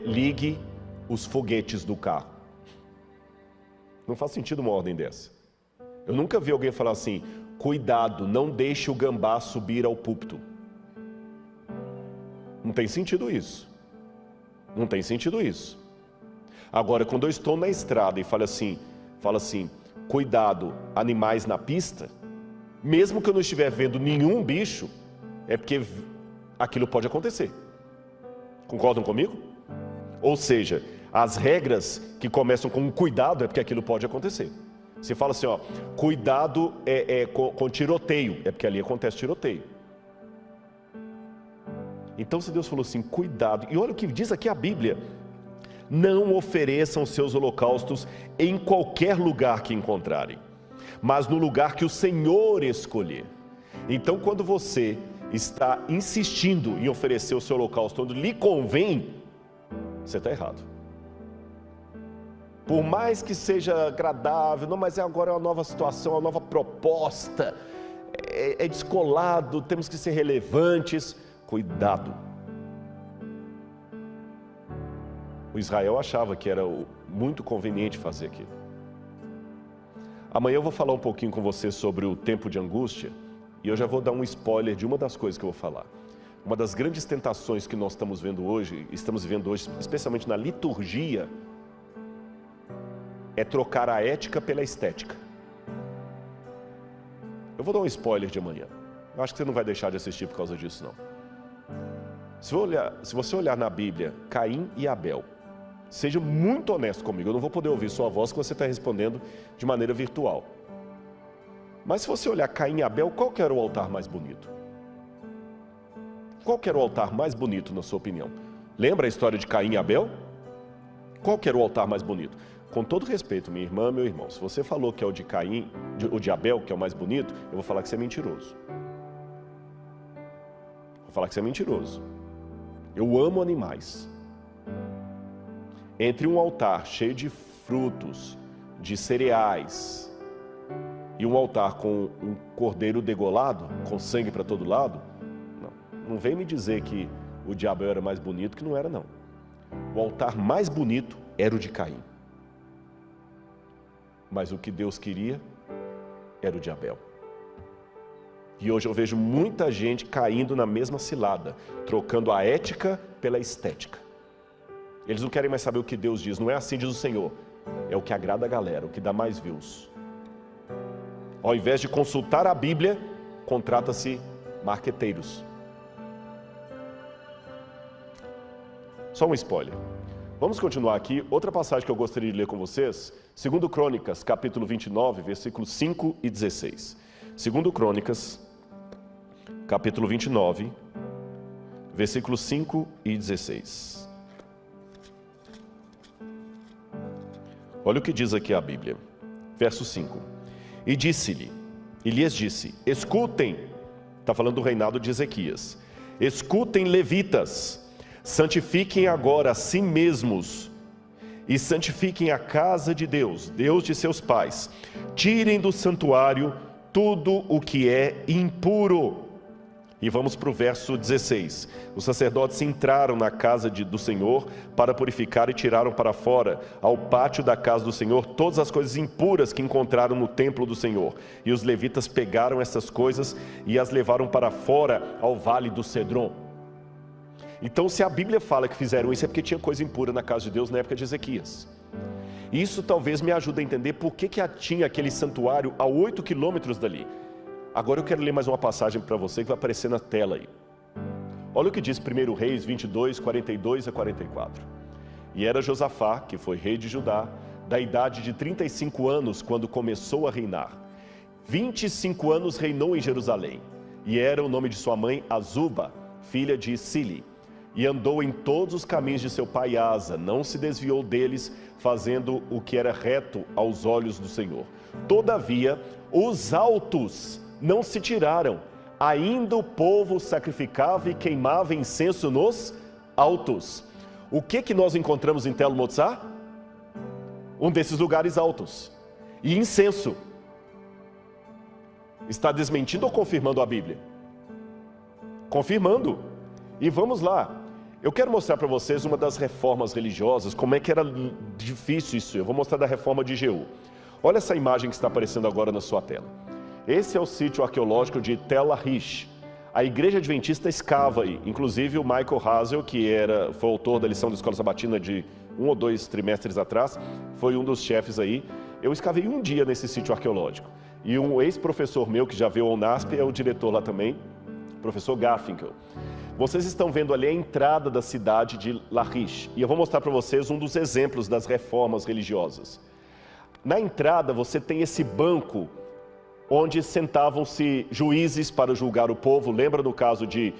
ligue os foguetes do carro. Não faz sentido uma ordem dessa. Eu nunca vi alguém falar assim: cuidado, não deixe o gambá subir ao púlpito. Não tem sentido isso. Não tem sentido isso. Agora, quando eu estou na estrada e fala assim, cuidado, animais na pista, mesmo que eu não estiver vendo nenhum bicho, é porque aquilo pode acontecer. Concordam comigo? Ou seja, as regras que começam com cuidado é porque aquilo pode acontecer. Você fala assim, cuidado com tiroteio, é porque ali acontece tiroteio. Então, se Deus falou assim, cuidado, e olha o que diz aqui a Bíblia: não ofereçam seus holocaustos em qualquer lugar que encontrarem, mas no lugar que o Senhor escolher. Então, quando você está insistindo em oferecer o seu holocausto onde lhe convém, você está errado. Por mais que seja agradável, não, mas agora é uma nova situação, uma nova proposta, é descolado, temos que ser relevantes. Cuidado. O Israel achava que era muito conveniente fazer aquilo. Amanhã eu vou falar um pouquinho com você sobre o tempo de angústia, e eu já vou dar um spoiler de uma das coisas que eu vou falar. Uma das grandes tentações que nós estamos vivendo hoje, especialmente na liturgia, é trocar a ética pela estética. Eu vou dar um spoiler de amanhã. Eu acho que você não vai deixar de assistir por causa disso, não. Se você olhar na Bíblia, Caim e Abel, seja muito honesto comigo, eu não vou poder ouvir sua voz que você está respondendo de maneira virtual. Mas se você olhar Caim e Abel, qual que era o altar mais bonito? Qual que era o altar mais bonito, na sua opinião? Lembra a história de Caim e Abel? Qual que era o altar mais bonito? Com todo respeito, minha irmã, meu irmão, se você falou que é o de Caim, o de Abel, que é o mais bonito, eu vou falar que você é mentiroso. Vou falar que você é mentiroso. Eu amo animais. Entre um altar cheio de frutos, de cereais, e um altar com um cordeiro degolado, com sangue para todo lado, não vem me dizer que o de Abel era mais bonito, que não era, não. O altar mais bonito era o de Caim. Mas o que Deus queria era o de Abel. E hoje eu vejo muita gente caindo na mesma cilada, trocando a ética pela estética. Eles não querem mais saber o que Deus diz, não é assim diz o Senhor. É o que agrada a galera, o que dá mais views. Ao invés de consultar a Bíblia, contrata-se marqueteiros. Só um spoiler. Vamos continuar aqui. Outra passagem que eu gostaria de ler com vocês, 2 Crônicas, capítulo 29, versículos 5 e 16. 2 Crônicas, capítulo 29, versículos 5 e 16. Olha o que diz aqui a Bíblia. Verso 5. E lhes disse, escutem, está falando do reinado de Ezequias, escutem, levitas, santifiquem agora a si mesmos e santifiquem a casa de Deus, Deus de seus pais. Tirem do santuário tudo o que é impuro. E vamos para o verso 16. Os sacerdotes entraram na casa do Senhor para purificar e tiraram para fora, ao pátio da casa do Senhor, todas as coisas impuras que encontraram no templo do Senhor. E os levitas pegaram essas coisas e as levaram para fora, ao vale do Cedron. Então, se a Bíblia fala que fizeram isso, é porque tinha coisa impura na casa de Deus na época de Ezequias. Isso talvez me ajude a entender por que tinha aquele santuário a 8 quilômetros dali. Agora eu quero ler mais uma passagem para você que vai aparecer na tela aí. Olha o que diz 1 Reis 22, 42 a 44. E era Josafá, que foi rei de Judá, da idade de 35 anos quando começou a reinar. 25 anos reinou em Jerusalém. E era o nome de sua mãe Azuba, filha de Sili. E andou em todos os caminhos de seu pai Asa, não se desviou deles, fazendo o que era reto aos olhos do Senhor. Todavia, os altos não se tiraram. Ainda o povo sacrificava e queimava incenso nos altos. O que nós encontramos em Telo Motzá? Um desses lugares altos. E incenso. Está desmentindo ou confirmando a Bíblia? Confirmando. E vamos lá. Eu quero mostrar para vocês uma das reformas religiosas, como é que era difícil isso. Eu vou mostrar da reforma de Jeú. Olha essa imagem que está aparecendo agora na sua tela. Esse é o sítio arqueológico de Tel Lahish. A igreja adventista escava aí. Inclusive o Michael Hazel, que foi autor da lição da Escola Sabatina de 1 ou 2 trimestres atrás, foi um dos chefes aí. Eu escavei um dia nesse sítio arqueológico. E um ex-professor meu, que já veio ao NASP, é o diretor lá também, professor Garfinkel. Vocês estão vendo ali a entrada da cidade de Lahish. E eu vou mostrar para vocês um dos exemplos das reformas religiosas. Na entrada você tem esse banco onde sentavam-se juízes para julgar o povo. Lembra no caso de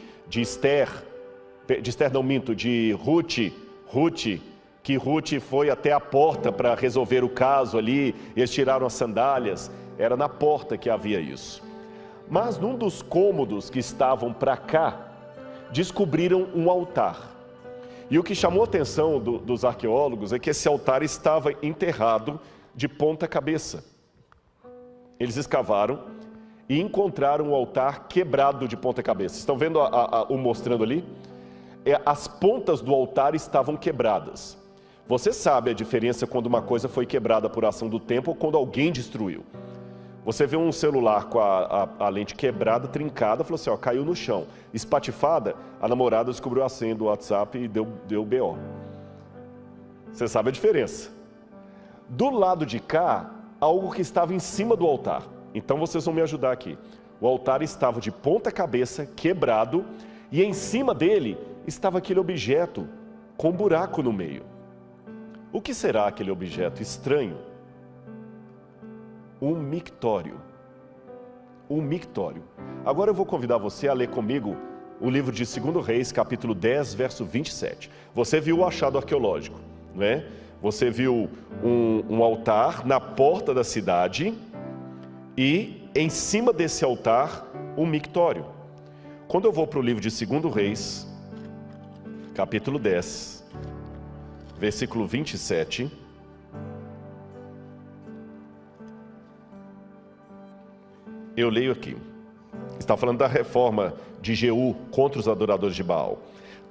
Ruth, que Ruth foi até a porta para resolver o caso ali, e eles tiraram as sandálias. Era na porta que havia isso. Mas num dos cômodos que estavam para cá, descobriram um altar. E o que chamou a atenção dos arqueólogos é que esse altar estava enterrado de ponta cabeça. Eles escavaram e encontraram o altar quebrado de ponta cabeça. Estão vendo o mostrando ali? As pontas do altar estavam quebradas. Você sabe a diferença quando uma coisa foi quebrada por ação do tempo ou quando alguém destruiu. Você vê um celular com a lente quebrada, trincada, falou assim, ó, caiu no chão. Espatifada, a namorada descobriu a senha do WhatsApp e deu BO. Você sabe a diferença. Do lado de cá, algo que estava em cima do altar. Então vocês vão me ajudar aqui. O altar estava de ponta cabeça, quebrado, e em cima dele estava aquele objeto com um buraco no meio. O que será aquele objeto estranho? Um mictório. Um mictório. Agora eu vou convidar você a ler comigo o livro de 2 Reis, capítulo 10, verso 27. Você viu o achado arqueológico, não é? Você viu um altar na porta da cidade e em cima desse altar um mictório. Quando eu vou para o livro de 2 Reis, capítulo 10, versículo 27... eu leio aqui, está falando da reforma de Jeú contra os adoradores de Baal.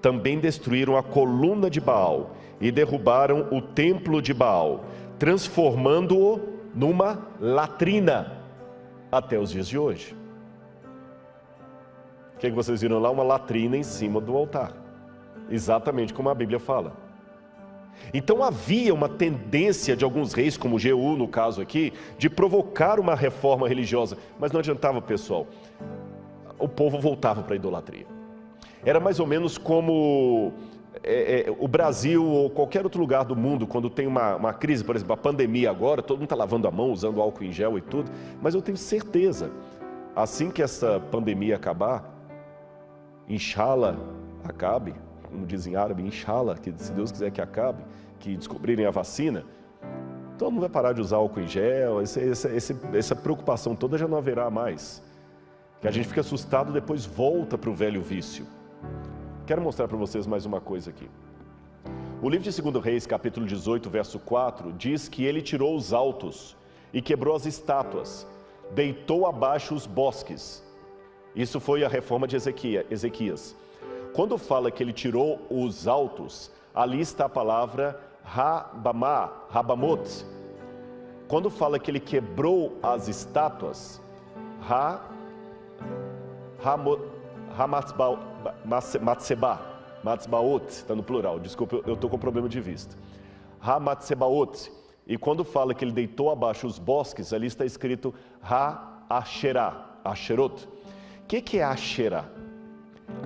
Também destruíram a coluna de Baal e derrubaram o templo de Baal, transformando-o numa latrina até os dias de hoje. O que vocês viram lá? Uma latrina em cima do altar, exatamente como a Bíblia fala. Então havia uma tendência de alguns reis, como Jeú no caso aqui, de provocar uma reforma religiosa, mas não adiantava, pessoal. O povo voltava para a idolatria. Era mais ou menos como o Brasil ou qualquer outro lugar do mundo, quando tem uma crise, por exemplo, a pandemia agora, todo mundo está lavando a mão, usando álcool em gel e tudo, mas eu tenho certeza, assim que essa pandemia acabar, inshallah, acabe, como dizem em árabe, inshallah, que se Deus quiser que acabe, que descobrirem a vacina, todo mundo vai parar de usar álcool em gel, essa preocupação toda já não haverá mais. Que a gente fica assustado, depois volta para o velho vício. Quero mostrar para vocês mais uma coisa aqui. O livro de 2 Reis, capítulo 18, verso 4, diz que ele tirou os altos e quebrou as estátuas, deitou abaixo os bosques. Isso foi a reforma de Ezequias. Quando fala que ele tirou os altos, ali está a palavra Rabamot. Quando fala que ele quebrou as estátuas, Matzbaot, está no plural, desculpa, eu estou com problema de vista. Hamatzbaot. E quando fala que ele deitou abaixo os bosques, ali está escrito Asherot. O que é Asherah?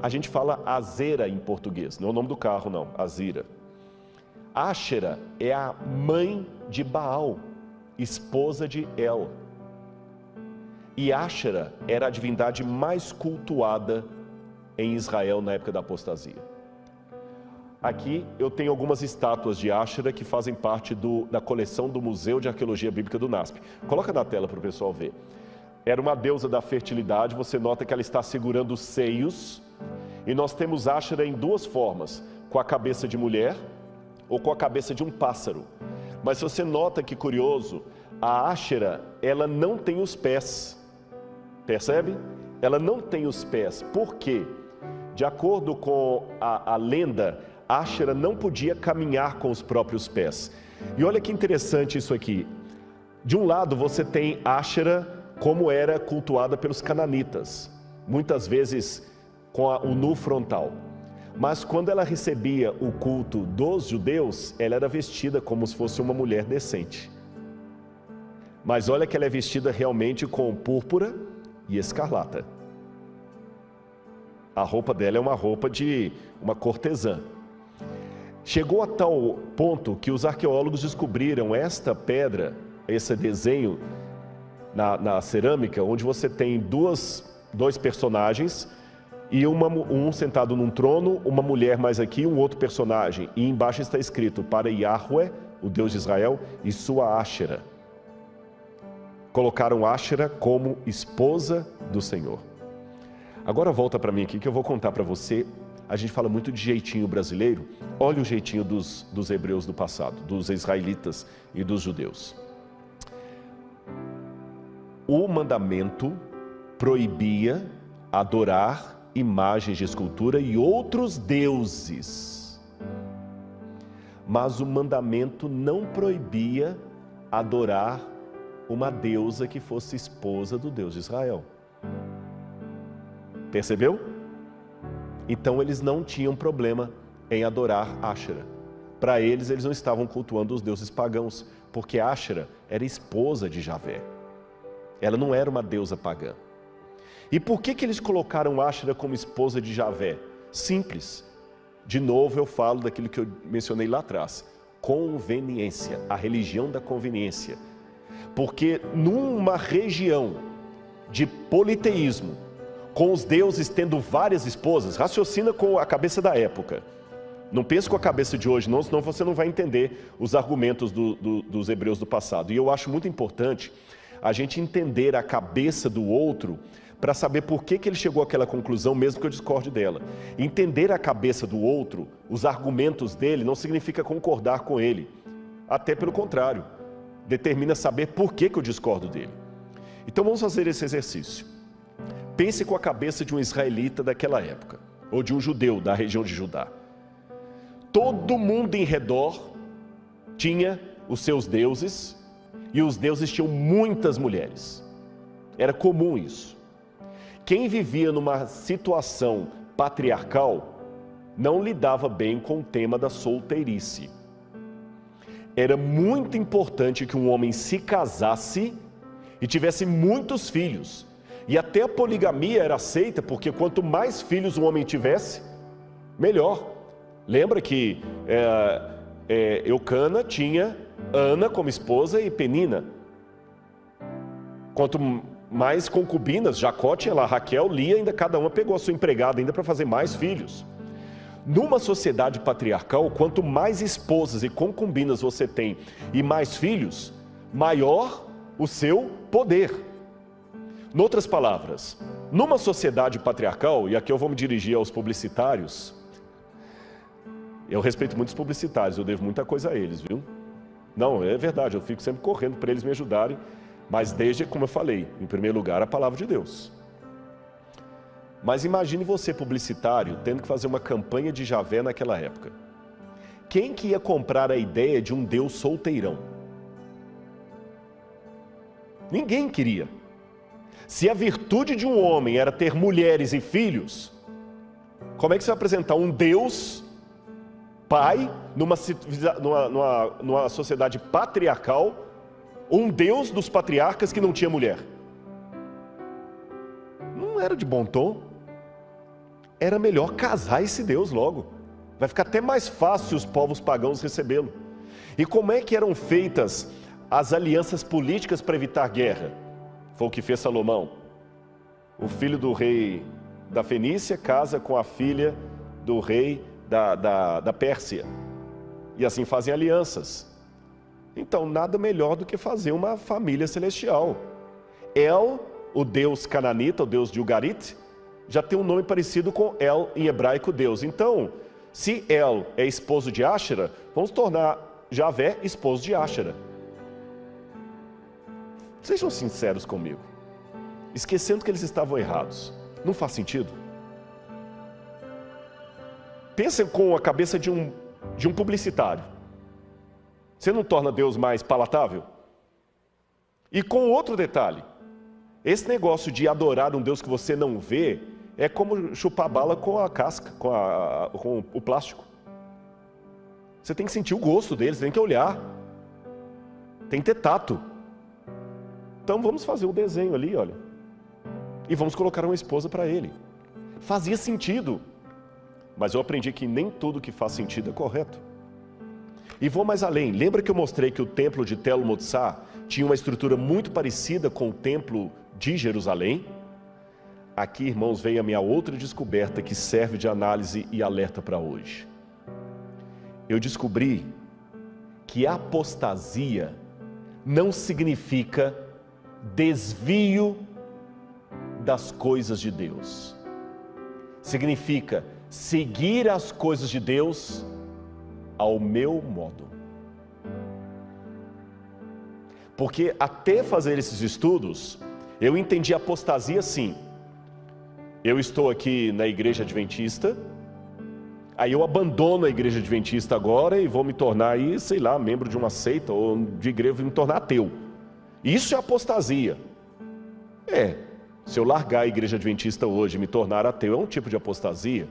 A gente fala Azera em português, não é o nome do carro não, Azira. Áshera é a mãe de Baal, esposa de El. E Áshera era a divindade mais cultuada em Israel na época da apostasia. Aqui eu tenho algumas estátuas de Áshera que fazem parte da coleção do Museu de Arqueologia Bíblica do NASP. Coloca na tela para o pessoal ver. Era uma deusa da fertilidade, você nota que ela está segurando os seios. E nós temos Áshera em duas formas, com a cabeça de mulher ou com a cabeça de um pássaro. Mas você nota que curioso, a Áshera, ela não tem os pés. Percebe? Ela não tem os pés. Por quê? De acordo com a lenda, Áshera não podia caminhar com os próprios pés. E olha que interessante isso aqui. De um lado você tem Áshera como era cultuada pelos cananitas, muitas vezes com o nu frontal. Mas quando ela recebia o culto dos judeus, ela era vestida como se fosse uma mulher decente. Mas olha que ela é vestida realmente com púrpura e escarlata. A roupa dela é uma roupa de uma cortesã. Chegou a tal ponto que os arqueólogos descobriram esta pedra, esse desenho na cerâmica, onde você tem dois personagens e um sentado num trono, uma mulher mais aqui, um outro personagem. E embaixo está escrito, para Yahweh, o Deus de Israel, e sua Áshera. Colocaram Áshera como esposa do Senhor. Agora volta para mim aqui que eu vou contar para você. A gente fala muito de jeitinho brasileiro. Olha o jeitinho dos hebreus do passado, dos israelitas e dos judeus. O mandamento proibia adorar imagens de escultura e outros deuses. Mas o mandamento não proibia adorar uma deusa que fosse esposa do Deus de Israel. Percebeu? Então eles não tinham problema em adorar Áshera. Para eles não estavam cultuando os deuses pagãos, porque Áshera era esposa de Javé. Ela não era uma deusa pagã. E por que eles colocaram Áshera como esposa de Javé? Simples. De novo eu falo daquilo que eu mencionei lá atrás. Conveniência, a religião da conveniência. Porque numa região de politeísmo, com os deuses tendo várias esposas, raciocina com a cabeça da época. Não pense com a cabeça de hoje não, senão você não vai entender os argumentos dos hebreus do passado. E eu acho muito importante a gente entender a cabeça do outro para saber por que ele chegou àquela conclusão, mesmo que eu discorde dela. Entender a cabeça do outro, os argumentos dele, não significa concordar com ele. Até pelo contrário, determina saber por que eu discordo dele. Então vamos fazer esse exercício. Pense com a cabeça de um israelita daquela época, ou de um judeu da região de Judá. Todo mundo em redor tinha os seus deuses, e os deuses tinham muitas mulheres. Era comum isso. Quem vivia numa situação patriarcal não lidava bem com o tema da solteirice. Era muito importante que um homem se casasse e tivesse muitos filhos. E até a poligamia era aceita, porque quanto mais filhos um homem tivesse, melhor. Lembra que Eucana tinha Ana como esposa e Penina. Quanto mais concubinas, Jacó tinha lá, Raquel, Lia, ainda cada uma pegou a sua empregada ainda para fazer mais filhos. Numa sociedade patriarcal, quanto mais esposas e concubinas você tem e mais filhos, maior o seu poder. Em outras palavras, numa sociedade patriarcal, e aqui eu vou me dirigir aos publicitários, eu respeito muitos publicitários, eu devo muita coisa a eles, viu? Não, é verdade, eu fico sempre correndo para eles me ajudarem, mas desde, como eu falei, em primeiro lugar, a palavra de Deus. Mas imagine você, publicitário, tendo que fazer uma campanha de Javé naquela época. Quem que ia comprar a ideia de um Deus solteirão? Ninguém queria. Se a virtude de um homem era ter mulheres e filhos, como é que você vai apresentar um Deus pai numa sociedade patriarcal, um Deus dos patriarcas que não tinha mulher? Não era de bom tom. Era melhor casar esse Deus logo. Vai ficar até mais fácil os povos pagãos recebê-lo. E como é que eram feitas as alianças políticas para evitar guerra? Foi o que fez Salomão. O filho do rei da Fenícia casa com a filha do rei da Pérsia. E assim fazem alianças. Então, nada melhor do que fazer uma família celestial. El, o deus cananita, o deus de Ugarit, já tem um nome parecido com El em hebraico, Deus. Então, se El é esposo de Áshera, vamos tornar Javé esposo de Áshera. Sejam sinceros comigo. Esquecendo que eles estavam errados. Não faz sentido? Pensem com a cabeça de um publicitário. Você não torna Deus mais palatável? E com outro detalhe. Esse negócio de adorar um Deus que você não vê é como chupar bala com a casca, com o plástico. Você tem que sentir o gosto deles, tem que olhar. Tem que ter tato. Então vamos fazer um desenho ali, olha. E vamos colocar uma esposa para ele. Fazia sentido. Mas eu aprendi que nem tudo que faz sentido é correto. E vou mais além. Lembra que eu mostrei que o templo de Tel Motsar tinha uma estrutura muito parecida com o templo de Jerusalém? Aqui, irmãos, vem a minha outra descoberta que serve de análise e alerta para hoje. Eu descobri que apostasia não significa desvio das coisas de Deus. Significa seguir as coisas de Deus ao meu modo. Porque até fazer esses estudos, eu entendi apostasia assim. Eu estou aqui na igreja adventista, aí eu abandono a igreja adventista agora e vou me tornar aí, sei lá, membro de uma seita ou de igreja, vou me tornar ateu. Isso é apostasia. Se eu largar a igreja adventista hoje e me tornar ateu, é um tipo de apostasia.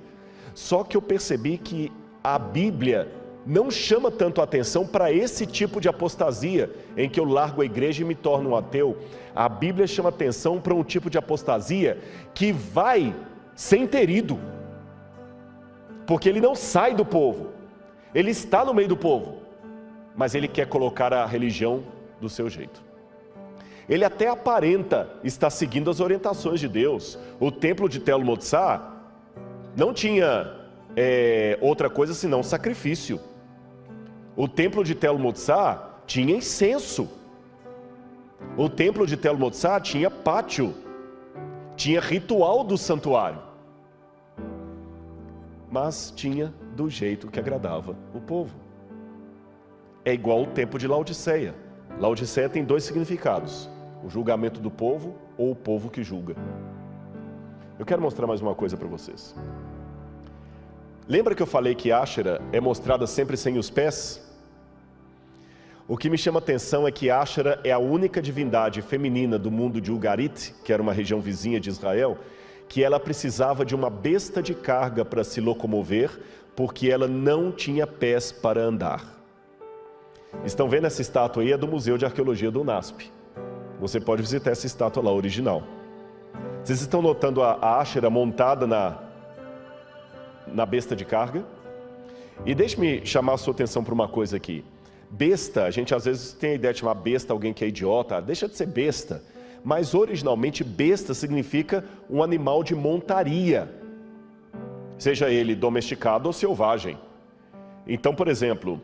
Só que eu percebi que a Bíblia não chama tanto a atenção para esse tipo de apostasia, em que eu largo a igreja e me torno um ateu. A Bíblia chama atenção para um tipo de apostasia que vai sem ter ido. Porque ele não sai do povo, ele está no meio do povo, mas ele quer colocar a religião do seu jeito. Ele até aparenta estar seguindo as orientações de Deus. O templo de Tel Motsar não tinha outra coisa senão sacrifício. O templo de Tel Motsar tinha incenso. O templo de Tel Motsar tinha pátio. Tinha ritual do santuário. Mas tinha do jeito que agradava o povo. É igual o templo de Laodiceia. Laodiceia tem dois significados: o julgamento do povo ou o povo que julga. Eu quero mostrar mais uma coisa para vocês. Lembra que eu falei que Áshera é mostrada sempre sem os pés? O que me chama a atenção é que Áshera é a única divindade feminina do mundo de Ugarit, que era uma região vizinha de Israel, que ela precisava de uma besta de carga para se locomover, porque ela não tinha pés para andar. Estão vendo essa estátua aí? É do Museu de Arqueologia do UNASP. Você pode visitar essa estátua lá, original. Vocês estão notando a Áshera montada na besta de carga? E deixe-me chamar a sua atenção para uma coisa aqui. Besta, a gente às vezes tem a ideia de chamar besta alguém que é idiota. Deixa de ser besta. Mas originalmente besta significa um animal de montaria, seja ele domesticado ou selvagem. Então, por exemplo,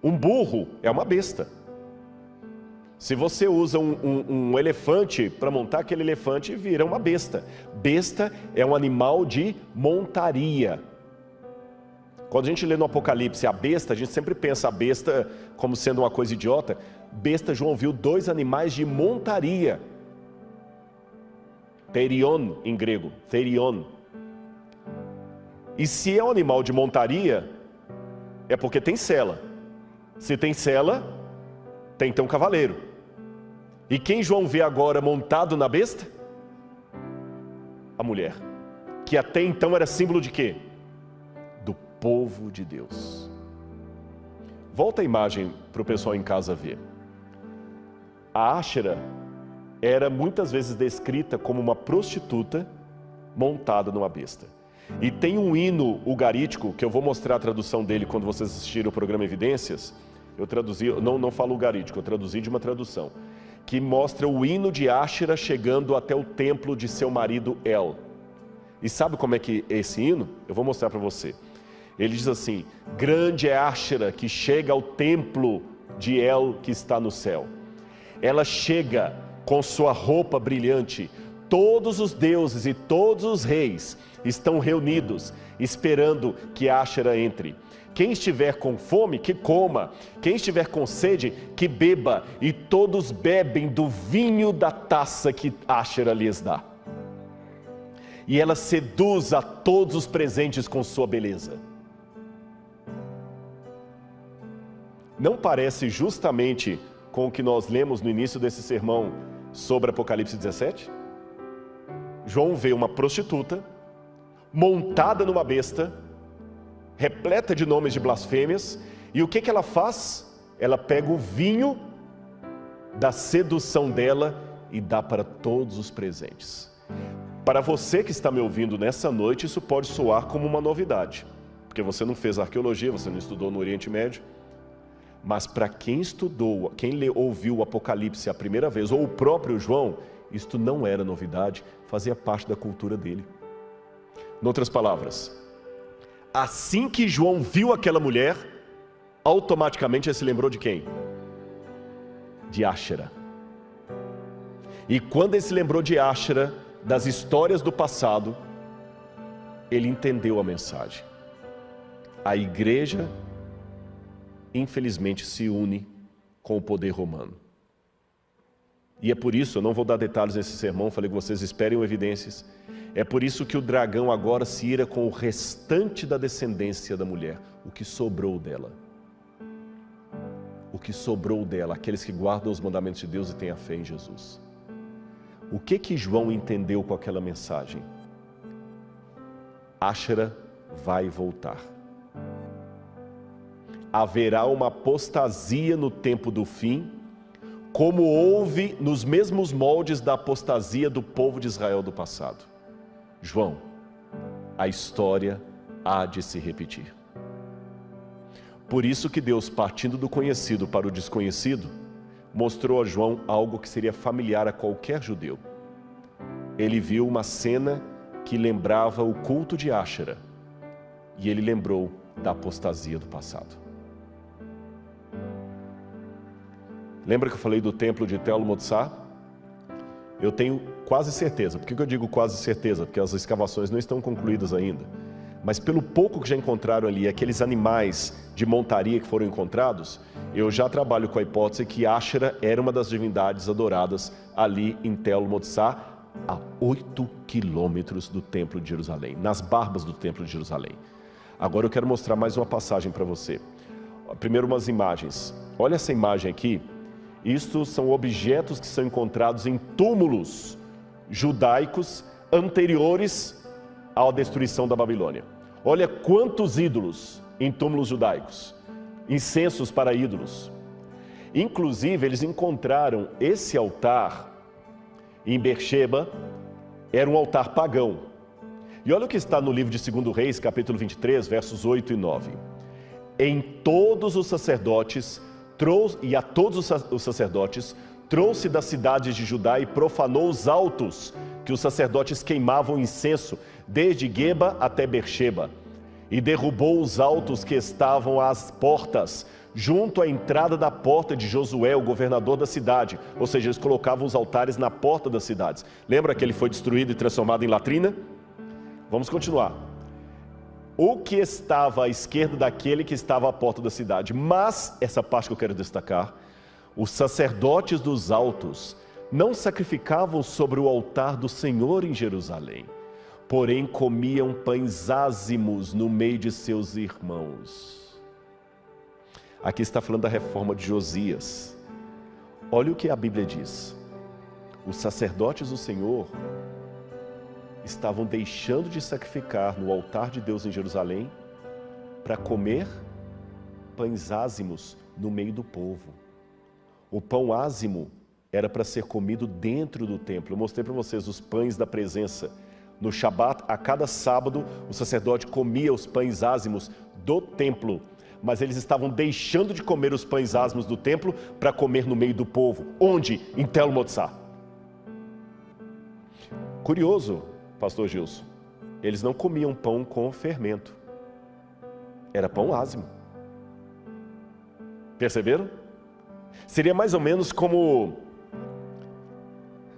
um burro é uma besta. Se você usa um elefante para montar, aquele elefante vira uma besta. Besta é um animal de montaria. Quando a gente lê no Apocalipse a besta, a gente sempre pensa a besta como sendo uma coisa idiota. Besta, João viu dois animais de montaria. Therion em grego, Therion. E se é um animal de montaria, é porque tem sela. Se tem sela, tem então um cavaleiro. E quem João vê agora montado na besta? A mulher, que até então era símbolo de quê? Do povo de Deus. Volta a imagem para o pessoal em casa ver. A Áshera era muitas vezes descrita como uma prostituta montada numa besta. E tem um hino ugarítico, que eu vou mostrar a tradução dele quando vocês assistirem o programa Evidências. Eu traduzi, não falo ugarítico, eu traduzi de uma tradução, que mostra o hino de Áshera chegando até o templo de seu marido El. E sabe como é que é esse hino? Eu vou mostrar para você. Ele diz assim: grande é Áshera que chega ao templo de El que está no céu. Ela chega com sua roupa brilhante. Todos os deuses e todos os reis estão reunidos, esperando que Áshera entre. Quem estiver com fome, que coma. Quem estiver com sede, que beba. E todos bebem do vinho da taça que Áshera lhes dá. E ela seduz a todos os presentes com sua beleza. Não parece justamente com o que nós lemos no início desse sermão sobre Apocalipse 17? João vê uma prostituta montada numa besta, repleta de nomes de blasfêmias, e o que ela faz? Ela pega o vinho da sedução dela e dá para todos os presentes. Para você que está me ouvindo nessa noite, isso pode soar como uma novidade, porque você não fez arqueologia, você não estudou no Oriente Médio. Mas para quem estudou, quem ouviu o Apocalipse a primeira vez, ou o próprio João, isto não era novidade, fazia parte da cultura dele. Em outras palavras, assim que João viu aquela mulher, automaticamente ele se lembrou de quem? De Áshera. E quando ele se lembrou de Áshera, das histórias do passado, ele entendeu a mensagem. A igreja, infelizmente, se une com o poder romano. E é por isso, eu não vou dar detalhes nesse sermão, falei que vocês esperem evidências. É por isso que o dragão agora se ira com o restante da descendência da mulher, o que sobrou dela. O que sobrou dela, aqueles que guardam os mandamentos de Deus e têm a fé em Jesus. O que João entendeu com aquela mensagem? Áshera vai voltar. Haverá uma apostasia no tempo do fim, como houve nos mesmos moldes da apostasia do povo de Israel do passado. João, a história há de se repetir. Por isso que Deus, partindo do conhecido para o desconhecido, mostrou a João algo que seria familiar a qualquer judeu. Ele viu uma cena que lembrava o culto de Áshera, e ele lembrou da apostasia do passado. Lembra que eu falei do templo de Tel Motsar? Eu tenho quase certeza. Por que eu digo quase certeza? Porque as escavações não estão concluídas ainda. Mas pelo pouco que já encontraram ali, aqueles animais de montaria que foram encontrados, eu já trabalho com a hipótese que Áshera era uma das divindades adoradas ali em Tel Motsar, a 8 quilômetros do templo de Jerusalém, nas barbas do templo de Jerusalém. Agora eu quero mostrar mais uma passagem para você. Primeiro umas imagens. Olha essa imagem aqui. Isto são objetos que são encontrados em túmulos judaicos anteriores à destruição da Babilônia. Olha quantos ídolos em túmulos judaicos, incensos para ídolos. Inclusive, eles encontraram esse altar em Beersheba, era um altar pagão. E olha o que está no livro de 2 Reis, capítulo 23, versos 8 e 9. Em todos os sacerdotes e a todos os sacerdotes, trouxe das cidades de Judá e profanou os altos que os sacerdotes queimavam incenso, desde Geba até Beersheba, e derrubou os altos que estavam às portas, junto à entrada da porta de Josué, o governador da cidade. Ou seja, eles colocavam os altares na porta das cidades. Lembra que ele foi destruído e transformado em latrina? Vamos continuar. O que estava à esquerda daquele que estava à porta da cidade. Mas, essa parte que eu quero destacar, os sacerdotes dos altos não sacrificavam sobre o altar do Senhor em Jerusalém, porém comiam pães ázimos no meio de seus irmãos. Aqui está falando da reforma de Josias. Olha o que a Bíblia diz. Os sacerdotes do Senhor estavam deixando de sacrificar no altar de Deus em Jerusalém para comer pães ázimos no meio do povo. O pão ázimo era para ser comido dentro do templo. Eu mostrei para vocês os pães da presença. No Shabat, a cada sábado, o sacerdote comia os pães ázimos do templo. Mas eles estavam deixando de comer os pães ázimos do templo para comer no meio do povo. Onde? Em Tel Motzá. Curioso, pastor Gilson, eles não comiam pão com fermento. Era pão ázimo. Perceberam? Seria mais ou menos como,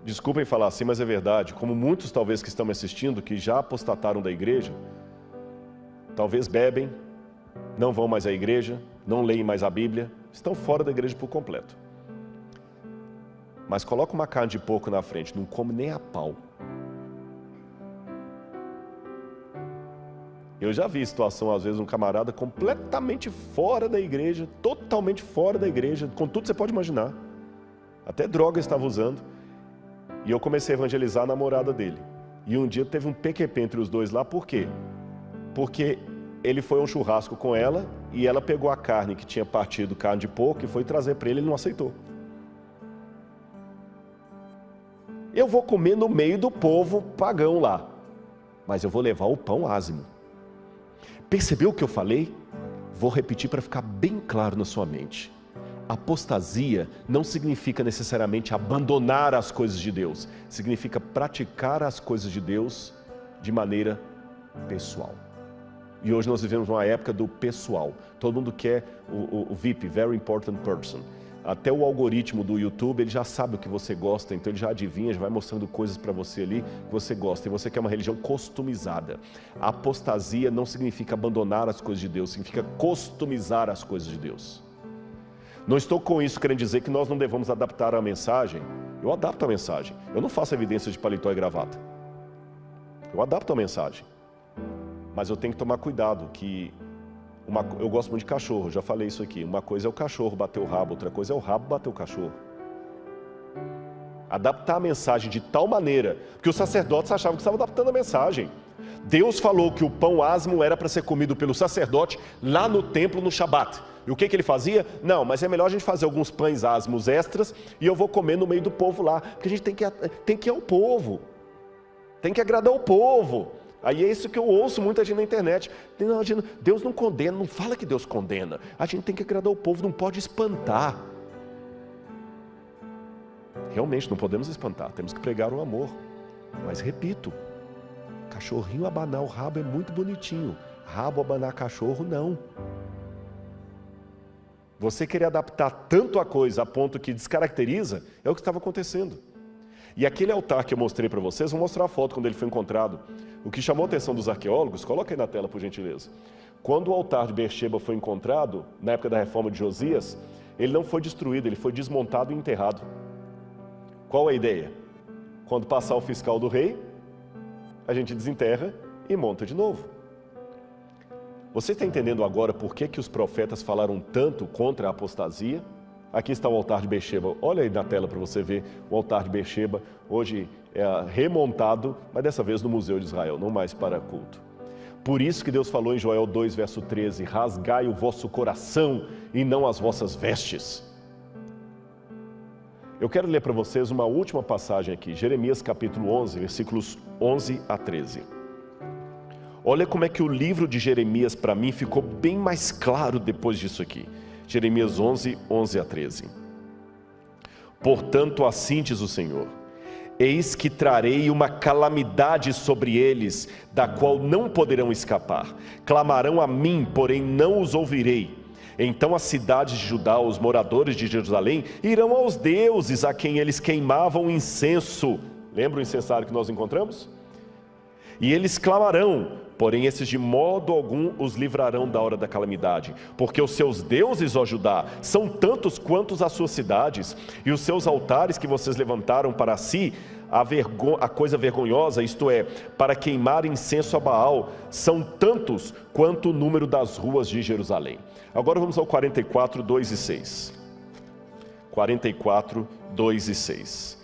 desculpem falar assim, mas é verdade, como muitos talvez que estão me assistindo, que já apostataram da igreja, talvez bebem, não vão mais à igreja, não leem mais a Bíblia, estão fora da igreja por completo. Mas coloca uma carne de porco na frente, não come nem a pau. Eu já vi situação, às vezes, um camarada completamente fora da igreja, totalmente fora da igreja, com tudo que você pode imaginar. Até droga estava usando. E eu comecei a evangelizar a namorada dele. E um dia teve um PQP entre os dois lá, por quê? Porque ele foi a um churrasco com ela e ela pegou a carne que tinha partido, carne de porco, e foi trazer para ele, ele não aceitou. Eu vou comer no meio do povo pagão lá, mas eu vou levar o pão ázimo. Percebeu o que eu falei? Vou repetir para ficar bem claro na sua mente. Apostasia não significa necessariamente abandonar as coisas de Deus. Significa praticar as coisas de Deus de maneira pessoal. E hoje nós vivemos uma época do pessoal. Todo mundo quer o VIP, Very Important Person. Até o algoritmo do YouTube, ele já sabe o que você gosta, então ele já adivinha, já vai mostrando coisas para você ali que você gosta. E você quer uma religião customizada. A apostasia não significa abandonar as coisas de Deus, significa customizar as coisas de Deus. Não estou com isso querendo dizer que nós não devamos adaptar a mensagem. Eu adapto a mensagem. Eu não faço evidência de paletó e gravata. Eu adapto a mensagem. Mas eu tenho que tomar cuidado que... eu gosto muito de cachorro, já falei isso aqui. Uma coisa é o cachorro bater o rabo, outra coisa é o rabo bater o cachorro. Adaptar a mensagem de tal maneira, porque os sacerdotes achavam que estavam adaptando a mensagem. Deus falou que o pão ázimo era para ser comido pelo sacerdote lá no templo no Shabat. E o que ele fazia? Não, mas é melhor a gente fazer alguns pães ázimos extras e eu vou comer no meio do povo lá, porque a gente tem que ir ao povo, tem que agradar o povo. Aí é isso que eu ouço muita gente na internet. Deus não condena, não fala que Deus condena. A gente tem que agradar o povo, não pode espantar. Realmente não podemos espantar, temos que pregar o amor. Mas repito, cachorrinho abanar o rabo é muito bonitinho. Rabo abanar cachorro, não. Você querer adaptar tanto a coisa a ponto que descaracteriza, é o que estava acontecendo. E aquele altar que eu mostrei para vocês, vou mostrar a foto quando ele foi encontrado. O que chamou a atenção dos arqueólogos, coloca aí na tela por gentileza. Quando o altar de Beersheba foi encontrado, na época da reforma de Josias, ele não foi destruído, ele foi desmontado e enterrado. Qual a ideia? Quando passar o fiscal do rei, a gente desenterra e monta de novo. Você está entendendo agora por que os profetas falaram tanto contra a apostasia? Aqui está o altar de Beersheba, olha aí na tela para você ver o altar de Beersheba, hoje é remontado, mas dessa vez no Museu de Israel, não mais para culto. Por isso que Deus falou em Joel 2, verso 13, rasgai o vosso coração e não as vossas vestes. Eu quero ler para vocês uma última passagem aqui, Jeremias capítulo 11, versículos 11 a 13. Olha como é que o livro de Jeremias para mim ficou bem mais claro depois disso aqui. Jeremias 11, 11 a 13. Portanto, assim diz o Senhor, eis que trarei uma calamidade sobre eles, da qual não poderão escapar. Clamarão a mim, porém não os ouvirei. Então as cidades de Judá, os moradores de Jerusalém, irão aos deuses a quem eles queimavam incenso. Lembra o incensário que nós encontramos? E eles clamarão, porém esses de modo algum os livrarão da hora da calamidade, porque os seus deuses, ó Judá, são tantos quantos as suas cidades, e os seus altares que vocês levantaram para si, a coisa vergonhosa, isto é, para queimar incenso a Baal, são tantos quanto o número das ruas de Jerusalém. Agora vamos ao 44, 2 e 6. 44, 2 e 6.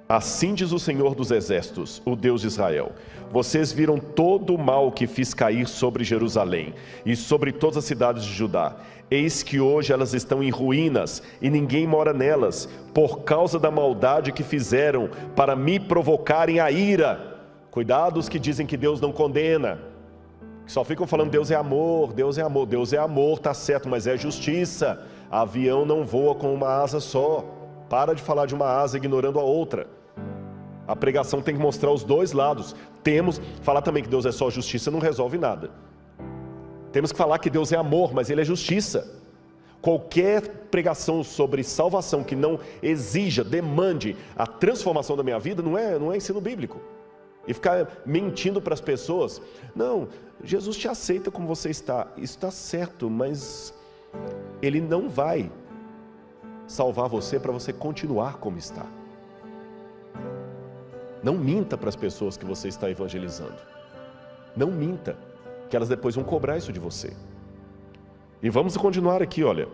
Assim diz o Senhor dos Exércitos, o Deus de Israel: vocês viram todo o mal que fiz cair sobre Jerusalém e sobre todas as cidades de Judá. Eis que hoje elas estão em ruínas e ninguém mora nelas, por causa da maldade que fizeram para me provocarem a ira. Cuidado os que dizem que Deus não condena, que só ficam falando Deus é amor, Deus é amor. Deus é amor, tá certo, mas é justiça. Avião não voa com uma asa só. Para de falar de uma asa ignorando a outra. A pregação tem que mostrar os dois lados. Falar também que Deus é só justiça não resolve nada. Temos que falar que Deus é amor, mas Ele é justiça. Qualquer pregação sobre salvação que não exija, demande a transformação da minha vida, não é ensino bíblico. E ficar mentindo para as pessoas. Não, Jesus te aceita como você está. Isso está certo, mas Ele não vai salvar você para você continuar como está. Não minta para as pessoas que você está evangelizando. Não minta, que elas depois vão cobrar isso de você. E vamos continuar aqui, olha.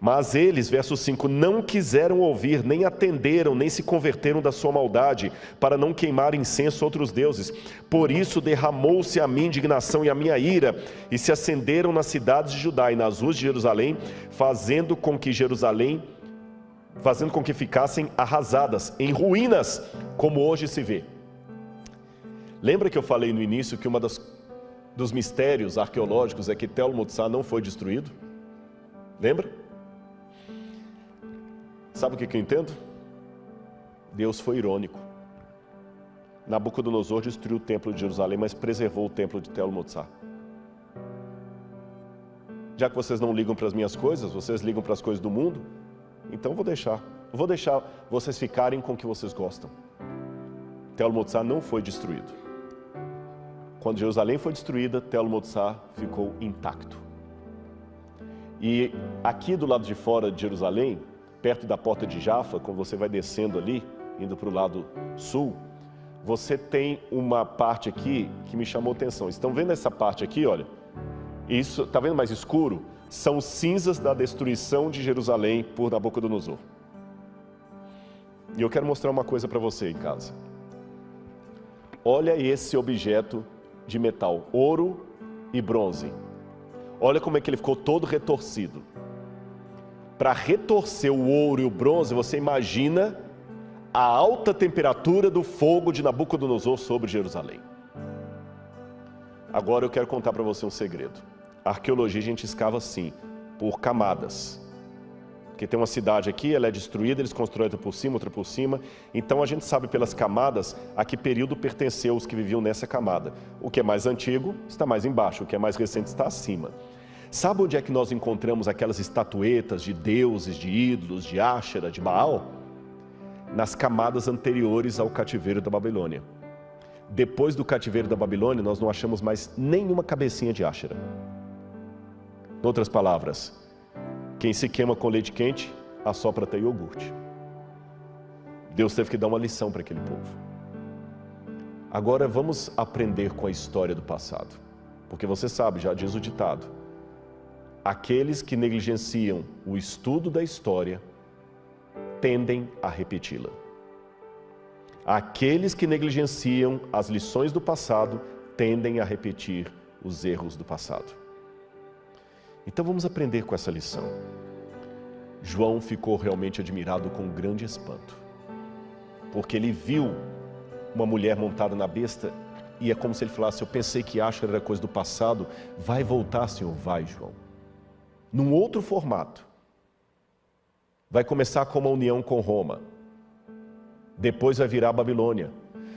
Mas eles, verso 5, não quiseram ouvir, nem atenderam, nem se converteram da sua maldade, para não queimar incenso a outros deuses. Por isso derramou-se a minha indignação e a minha ira, e se acenderam nas cidades de Judá e nas ruas de Jerusalém, fazendo com que ficassem arrasadas, em ruínas, como hoje se vê. Lembra que eu falei no início que uma dos mistérios arqueológicos é que Tel Motsar não foi destruído? Lembra? Sabe o que eu entendo? Deus foi irônico. Nabucodonosor destruiu o templo de Jerusalém, mas preservou o templo de Tel Motsar. Já que vocês não ligam para as minhas coisas, vocês ligam para as coisas do mundo, então vou deixar vocês ficarem com o que vocês gostam. Tel Motsar não foi destruído. Quando Jerusalém foi destruída, Tel Motsar ficou intacto. E aqui do lado de fora de Jerusalém, perto da porta de Jafa, quando você vai descendo ali, indo para o lado sul, você tem uma parte aqui que me chamou a atenção. Estão vendo essa parte aqui, olha? Isso, está vendo mais escuro? São cinzas da destruição de Jerusalém por Nabucodonosor. E eu quero mostrar uma coisa para você em casa. Olha esse objeto de metal, ouro e bronze. Olha como é que ele ficou todo retorcido. Para retorcer o ouro e o bronze, você imagina a alta temperatura do fogo de Nabucodonosor sobre Jerusalém. Agora eu quero contar para você um segredo. A arqueologia a gente escava assim, por camadas. Porque tem uma cidade aqui, ela é destruída, eles constroem outra por cima, outra por cima. Então a gente sabe pelas camadas a que período pertenceu os que viviam nessa camada. O que é mais antigo está mais embaixo, o que é mais recente está acima. Sabe onde é que nós encontramos aquelas estatuetas de deuses, de ídolos, de Áshera, de Baal? Nas camadas anteriores ao cativeiro da Babilônia. Depois do cativeiro da Babilônia, nós não achamos mais nenhuma cabecinha de Áshera. Em outras palavras, quem se queima com leite quente, assopra até iogurte. Deus teve que dar uma lição para aquele povo. Agora vamos aprender com a história do passado. Porque você sabe, já diz o ditado, aqueles que negligenciam o estudo da história tendem a repeti-la. Aqueles que negligenciam as lições do passado tendem a repetir os erros do passado. Então vamos aprender com essa lição. João ficou realmente admirado com um grande espanto, porque ele viu uma mulher montada na besta e é como se ele falasse, eu pensei que Áshera era coisa do passado, vai voltar, Senhor? Vai, João. Num outro formato. Vai começar com uma união com Roma. Depois vai virar a Babilônia.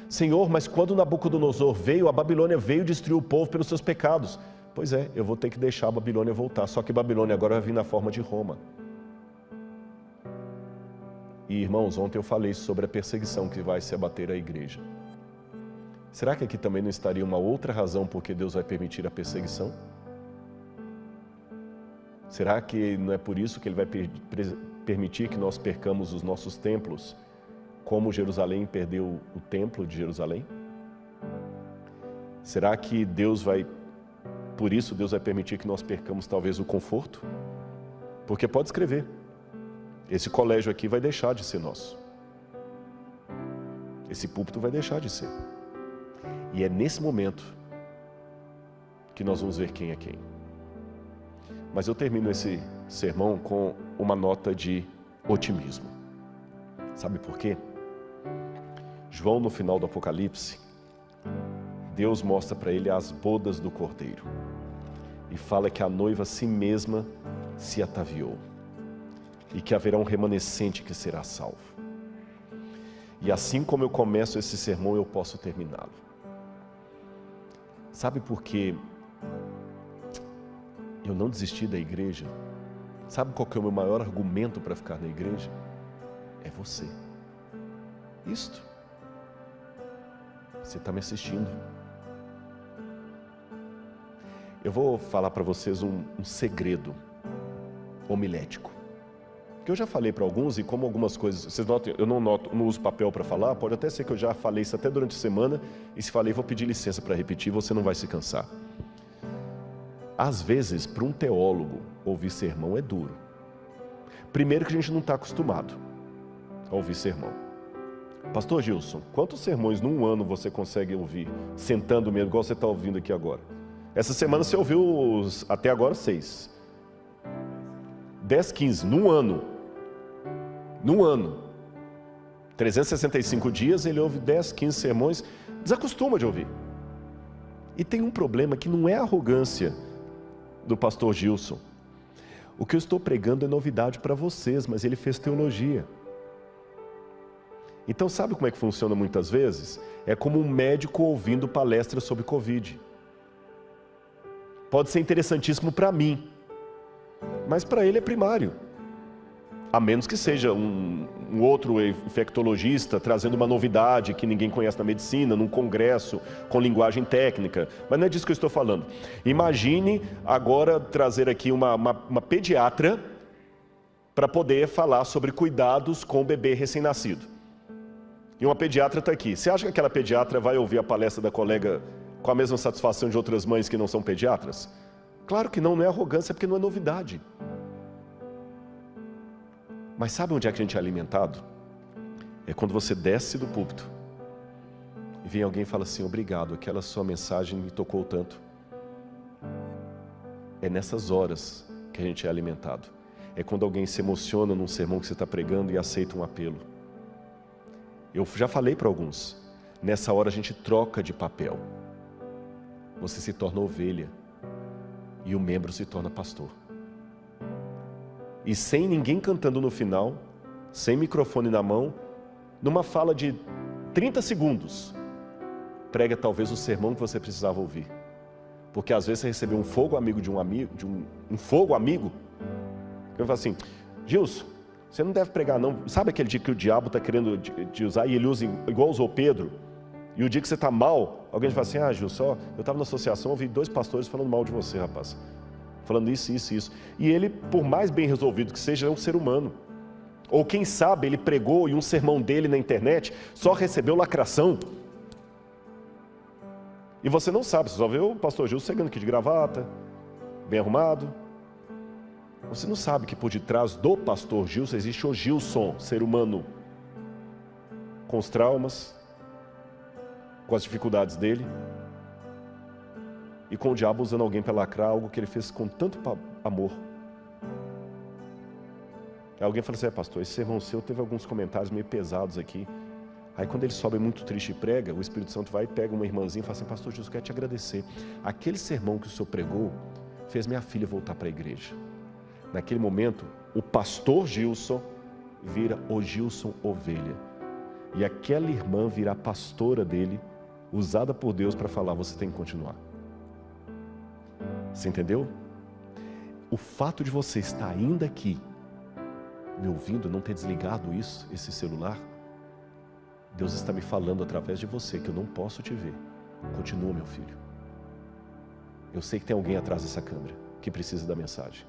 Senhor, mas quando Nabucodonosor veio, a Babilônia veio destruir o povo pelos seus pecados. Pois é, eu vou ter que deixar a Babilônia voltar. Só que Babilônia agora vai vir na forma de Roma. E irmãos, ontem eu falei sobre a perseguição que vai se abater à igreja. Será que aqui também não estaria uma outra razão por que Deus vai permitir a perseguição? Será que não é por isso que Ele vai permitir que nós percamos os nossos templos, como Jerusalém perdeu o templo de Jerusalém? Será que por isso Deus vai permitir que nós percamos talvez o conforto? Porque pode escrever, esse colégio aqui vai deixar de ser nosso. Esse púlpito vai deixar de ser. E é nesse momento que nós vamos ver quem é quem. Mas eu termino esse sermão com uma nota de otimismo. Sabe por quê? João, no final do Apocalipse, Deus mostra para ele as bodas do Cordeiro e fala que a noiva a si mesma se ataviou e que haverá um remanescente que será salvo. E assim como eu começo esse sermão, eu posso terminá-lo. Sabe por que eu não desisti da igreja? Sabe qual que é o meu maior argumento para ficar na igreja? É você. Isto. Você está me assistindo. Eu vou falar para vocês um segredo homilético, que eu já falei para alguns, e como algumas coisas, vocês notam, eu não uso papel para falar, pode até ser que eu já falei isso até durante a semana, e se falei, vou pedir licença para repetir, você não vai se cansar. Às vezes, para um teólogo, ouvir sermão é duro. Primeiro que a gente não está acostumado a ouvir sermão. Pastor Gilson, quantos sermões num ano você consegue ouvir, sentando mesmo, igual você está ouvindo aqui agora? Essa semana você ouviu até agora 6. 10, 15, num ano. Num ano. 365 dias, ele ouve 10, 15 sermões, desacostuma de ouvir. E tem um problema que não é a arrogância do pastor Gilson. O que eu estou pregando é novidade para vocês, mas ele fez teologia. Então sabe como é que funciona muitas vezes? É como um médico ouvindo palestra sobre Covid. Pode ser interessantíssimo para mim, mas para ele é primário. A menos que seja um outro infectologista trazendo uma novidade que ninguém conhece na medicina, num congresso com linguagem técnica. Mas não é disso que eu estou falando. Imagine agora trazer aqui uma pediatra para poder falar sobre cuidados com o bebê recém-nascido. E uma pediatra está aqui. Você acha que aquela pediatra vai ouvir a palestra da colega com a mesma satisfação de outras mães que não são pediatras? Claro que não, não é arrogância, porque não é novidade. Mas sabe onde é que a gente é alimentado? É quando você desce do púlpito e vem alguém e fala assim, obrigado, aquela sua mensagem me tocou tanto. É nessas horas que a gente é alimentado. É quando alguém se emociona num sermão que você está pregando e aceita um apelo. Eu já falei para alguns, nessa hora a gente troca de papel. Você se torna ovelha e o membro se torna pastor. E sem ninguém cantando no final, sem microfone na mão, numa fala de 30 segundos, prega talvez o sermão que você precisava ouvir. Porque às vezes você recebeu um fogo amigo um fogo amigo, que eu falo assim, Gilson, você não deve pregar não. Sabe aquele dia que o diabo está querendo te usar e ele usa igual usou Pedro? E o dia que você está mal, alguém fala assim, Gilson, eu estava na associação, ouvi 2 pastores falando mal de você, rapaz. Falando isso, isso, isso. E ele, por mais bem resolvido que seja, é um ser humano. Ou quem sabe ele pregou e um sermão dele na internet só recebeu lacração. E você não sabe, você só vê o pastor Gilson chegando aqui de gravata, bem arrumado. Você não sabe que por detrás do pastor Gilson existe o Gilson, ser humano, com os traumas, com as dificuldades dele, e com o diabo usando alguém para lacrar algo que ele fez com tanto amor. Aí alguém fala assim, pastor, esse sermão seu teve alguns comentários meio pesados aqui. Aí quando ele sobe muito triste e prega, o Espírito Santo vai e pega uma irmãzinha e fala assim, pastor Jesus, eu quero te agradecer. Aquele sermão que o senhor pregou fez minha filha voltar para a igreja. Naquele momento, o pastor Gilson vira o Gilson ovelha. E aquela irmã vira a pastora dele, usada por Deus para falar, você tem que continuar. Você entendeu? O fato de você estar ainda aqui, me ouvindo, não ter desligado esse celular, Deus está me falando através de você que eu não posso te ver. Continua, meu filho. Eu sei que tem alguém atrás dessa câmera que precisa da mensagem.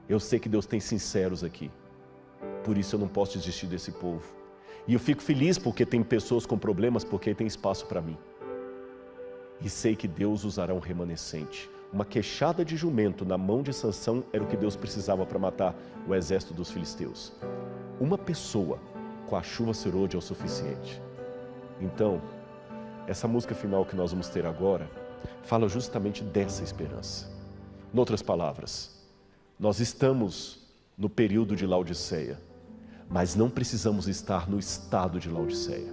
Eu sei que Deus tem sinceros aqui. Por isso eu não posso desistir desse povo. E eu fico feliz porque tem pessoas com problemas, porque tem espaço para mim. E sei que Deus usará um remanescente. Uma queixada de jumento na mão de Sansão era o que Deus precisava para matar o exército dos filisteus. Uma pessoa com a chuva serôdia é o suficiente. Então, essa música final que nós vamos ter agora fala justamente dessa esperança. Em outras palavras, nós estamos no período de Laodiceia, mas não precisamos estar no estado de Laodiceia.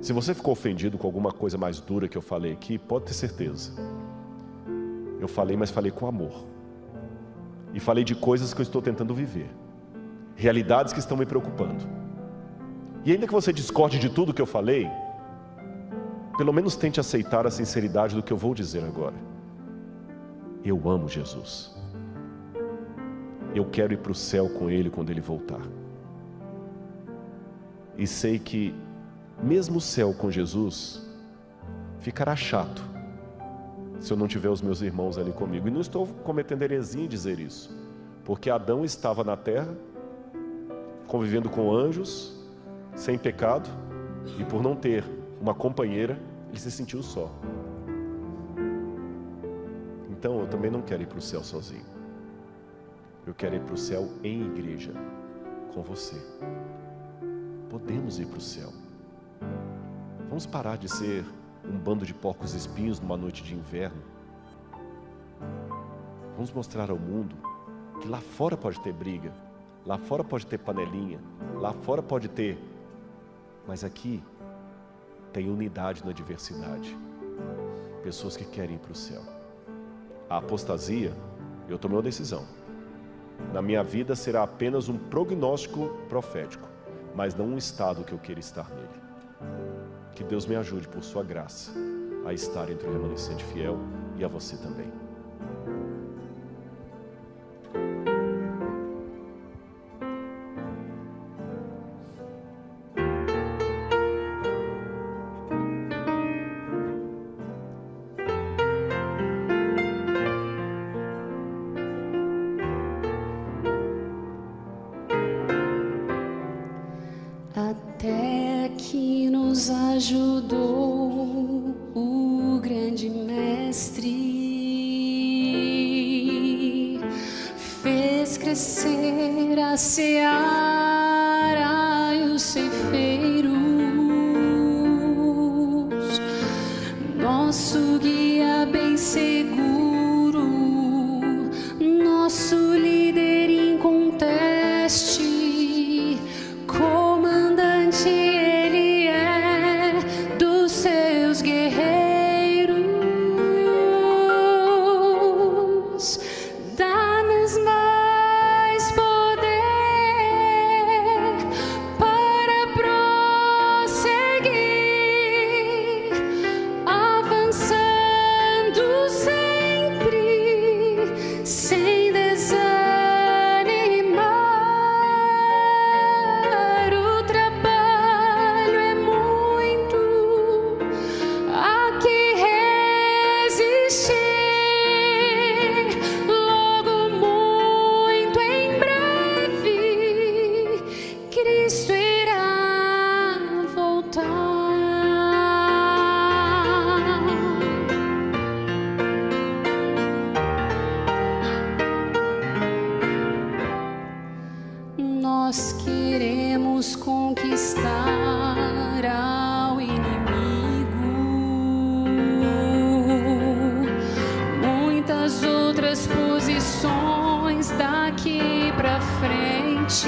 Se você ficou ofendido com alguma coisa mais dura que eu falei aqui, pode ter certeza. Eu falei, mas falei com amor. E falei de coisas que eu estou tentando viver. Realidades que estão me preocupando. E ainda que você discorde de tudo que eu falei, pelo menos tente aceitar a sinceridade do que eu vou dizer agora. Eu amo Jesus. Eu quero ir para o céu com Ele quando Ele voltar. E sei que mesmo o céu com Jesus ficará chato se eu não tiver os meus irmãos ali comigo. E não estou cometendo heresia em dizer isso, porque Adão estava na terra convivendo com anjos sem pecado, e por não ter uma companheira, ele se sentiu só. Então eu também não quero ir para o céu sozinho. Eu quero ir para o céu em igreja, com você. Podemos ir para o céu. Vamos parar de ser um bando de porcos espinhos numa noite de inverno. Vamos mostrar ao mundo que lá fora pode ter briga, lá fora pode ter panelinha, lá fora pode ter, mas aqui tem unidade na diversidade. Pessoas que querem ir para o céu. A apostasia, eu tomei uma decisão. Na minha vida será apenas um prognóstico profético, mas não um estado que eu queira estar nele. Que Deus me ajude, por sua graça, a estar entre o remanescente fiel e a você também. Até que nos ajudou o grande mestre, fez crescer a seara e os ceifeiros, nosso guia bem seguro, nosso líder inconteste. Ele é dos seus guerreiros, dá-nos mais poder para prosseguir, avançando sempre, sem desanimar. Cristo irá voltar. Nós queremos conquistar ao inimigo, muitas outras posições daqui pra frente,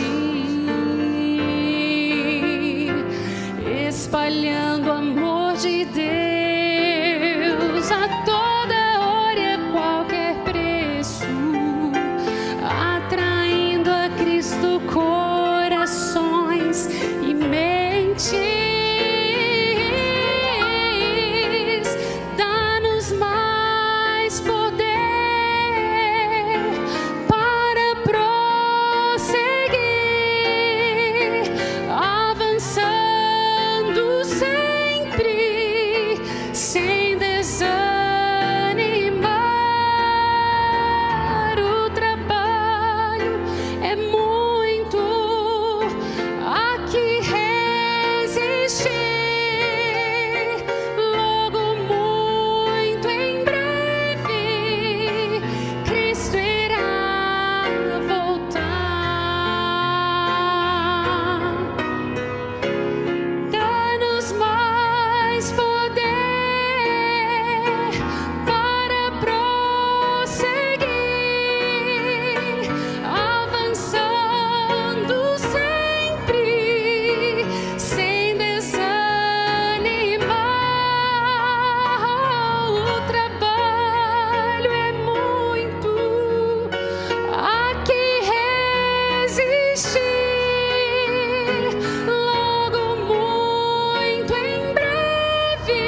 espalhando o amor de Deus a toda hora e a qualquer preço, atraindo a Cristo corações e mentes. Dá-nos mais poder para prosseguir, avançando sempre, sem desanimar. O trabalho é muito, aqui resistir. triste, logo muito em breve,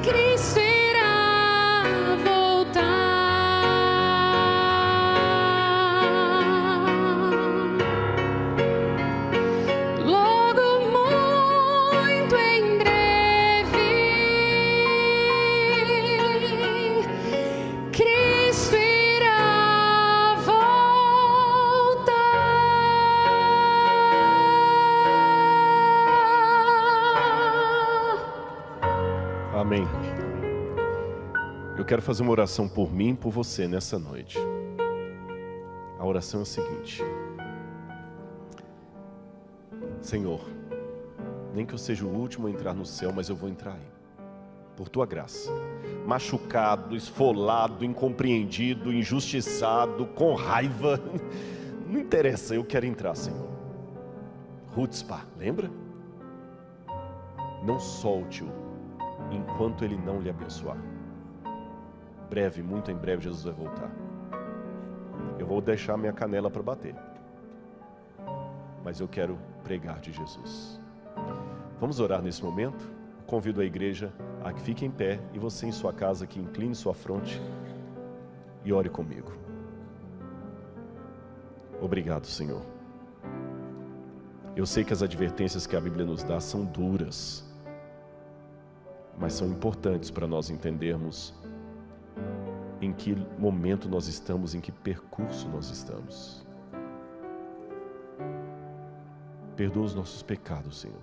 Cristo irá voltar. Logo muito em breve, Cristo irá voltar. Amém. Eu quero fazer uma oração por mim e por você nessa noite. A oração é a seguinte: Senhor, nem que eu seja o último a entrar no céu, mas eu vou entrar aí, por Tua graça. Machucado, esfolado, incompreendido, injustiçado, com raiva, não interessa, eu quero entrar, Senhor. Hutzpah, lembra? Não solte-o enquanto Ele não lhe abençoar. Breve, muito em breve, Jesus vai voltar. Eu vou deixar minha canela para bater, mas eu quero pregar de Jesus. Vamos orar nesse momento? Convido a igreja a que fique em pé e você em sua casa que incline sua fronte e ore comigo. Obrigado, Senhor. Eu sei que as advertências que a Bíblia nos dá são duras, mas são importantes para nós entendermos em que momento nós estamos, em que percurso nós estamos. Perdoa os nossos pecados, Senhor.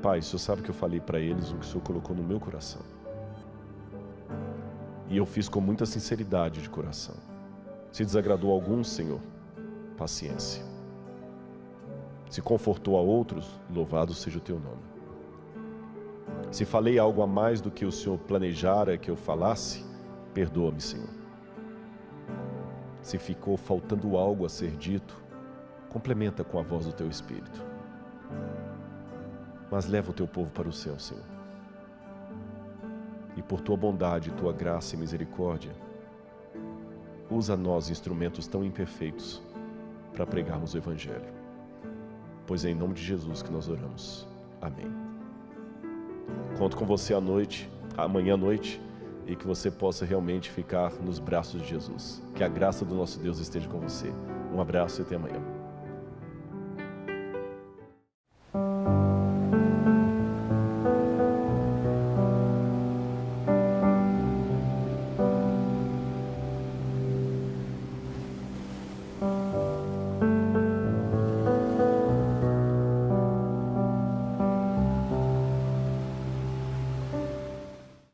Pai, o Senhor sabe que eu falei para eles o que o Senhor colocou no meu coração. E eu fiz com muita sinceridade de coração. Se desagradou a alguns, Senhor, paciência. Se confortou a outros, louvado seja o Teu nome. Se falei algo a mais do que o Senhor planejara que eu falasse, perdoa-me, Senhor. Se ficou faltando algo a ser dito, complementa com a voz do Teu Espírito. Mas leva o Teu povo para o céu, Senhor. E por Tua bondade, Tua graça e misericórdia, usa nós, instrumentos tão imperfeitos, para pregarmos o Evangelho. Pois é em nome de Jesus que nós oramos. Amém. Conto com você amanhã à noite, e que você possa realmente ficar nos braços de Jesus. Que a graça do nosso Deus esteja com você. Um abraço e até amanhã.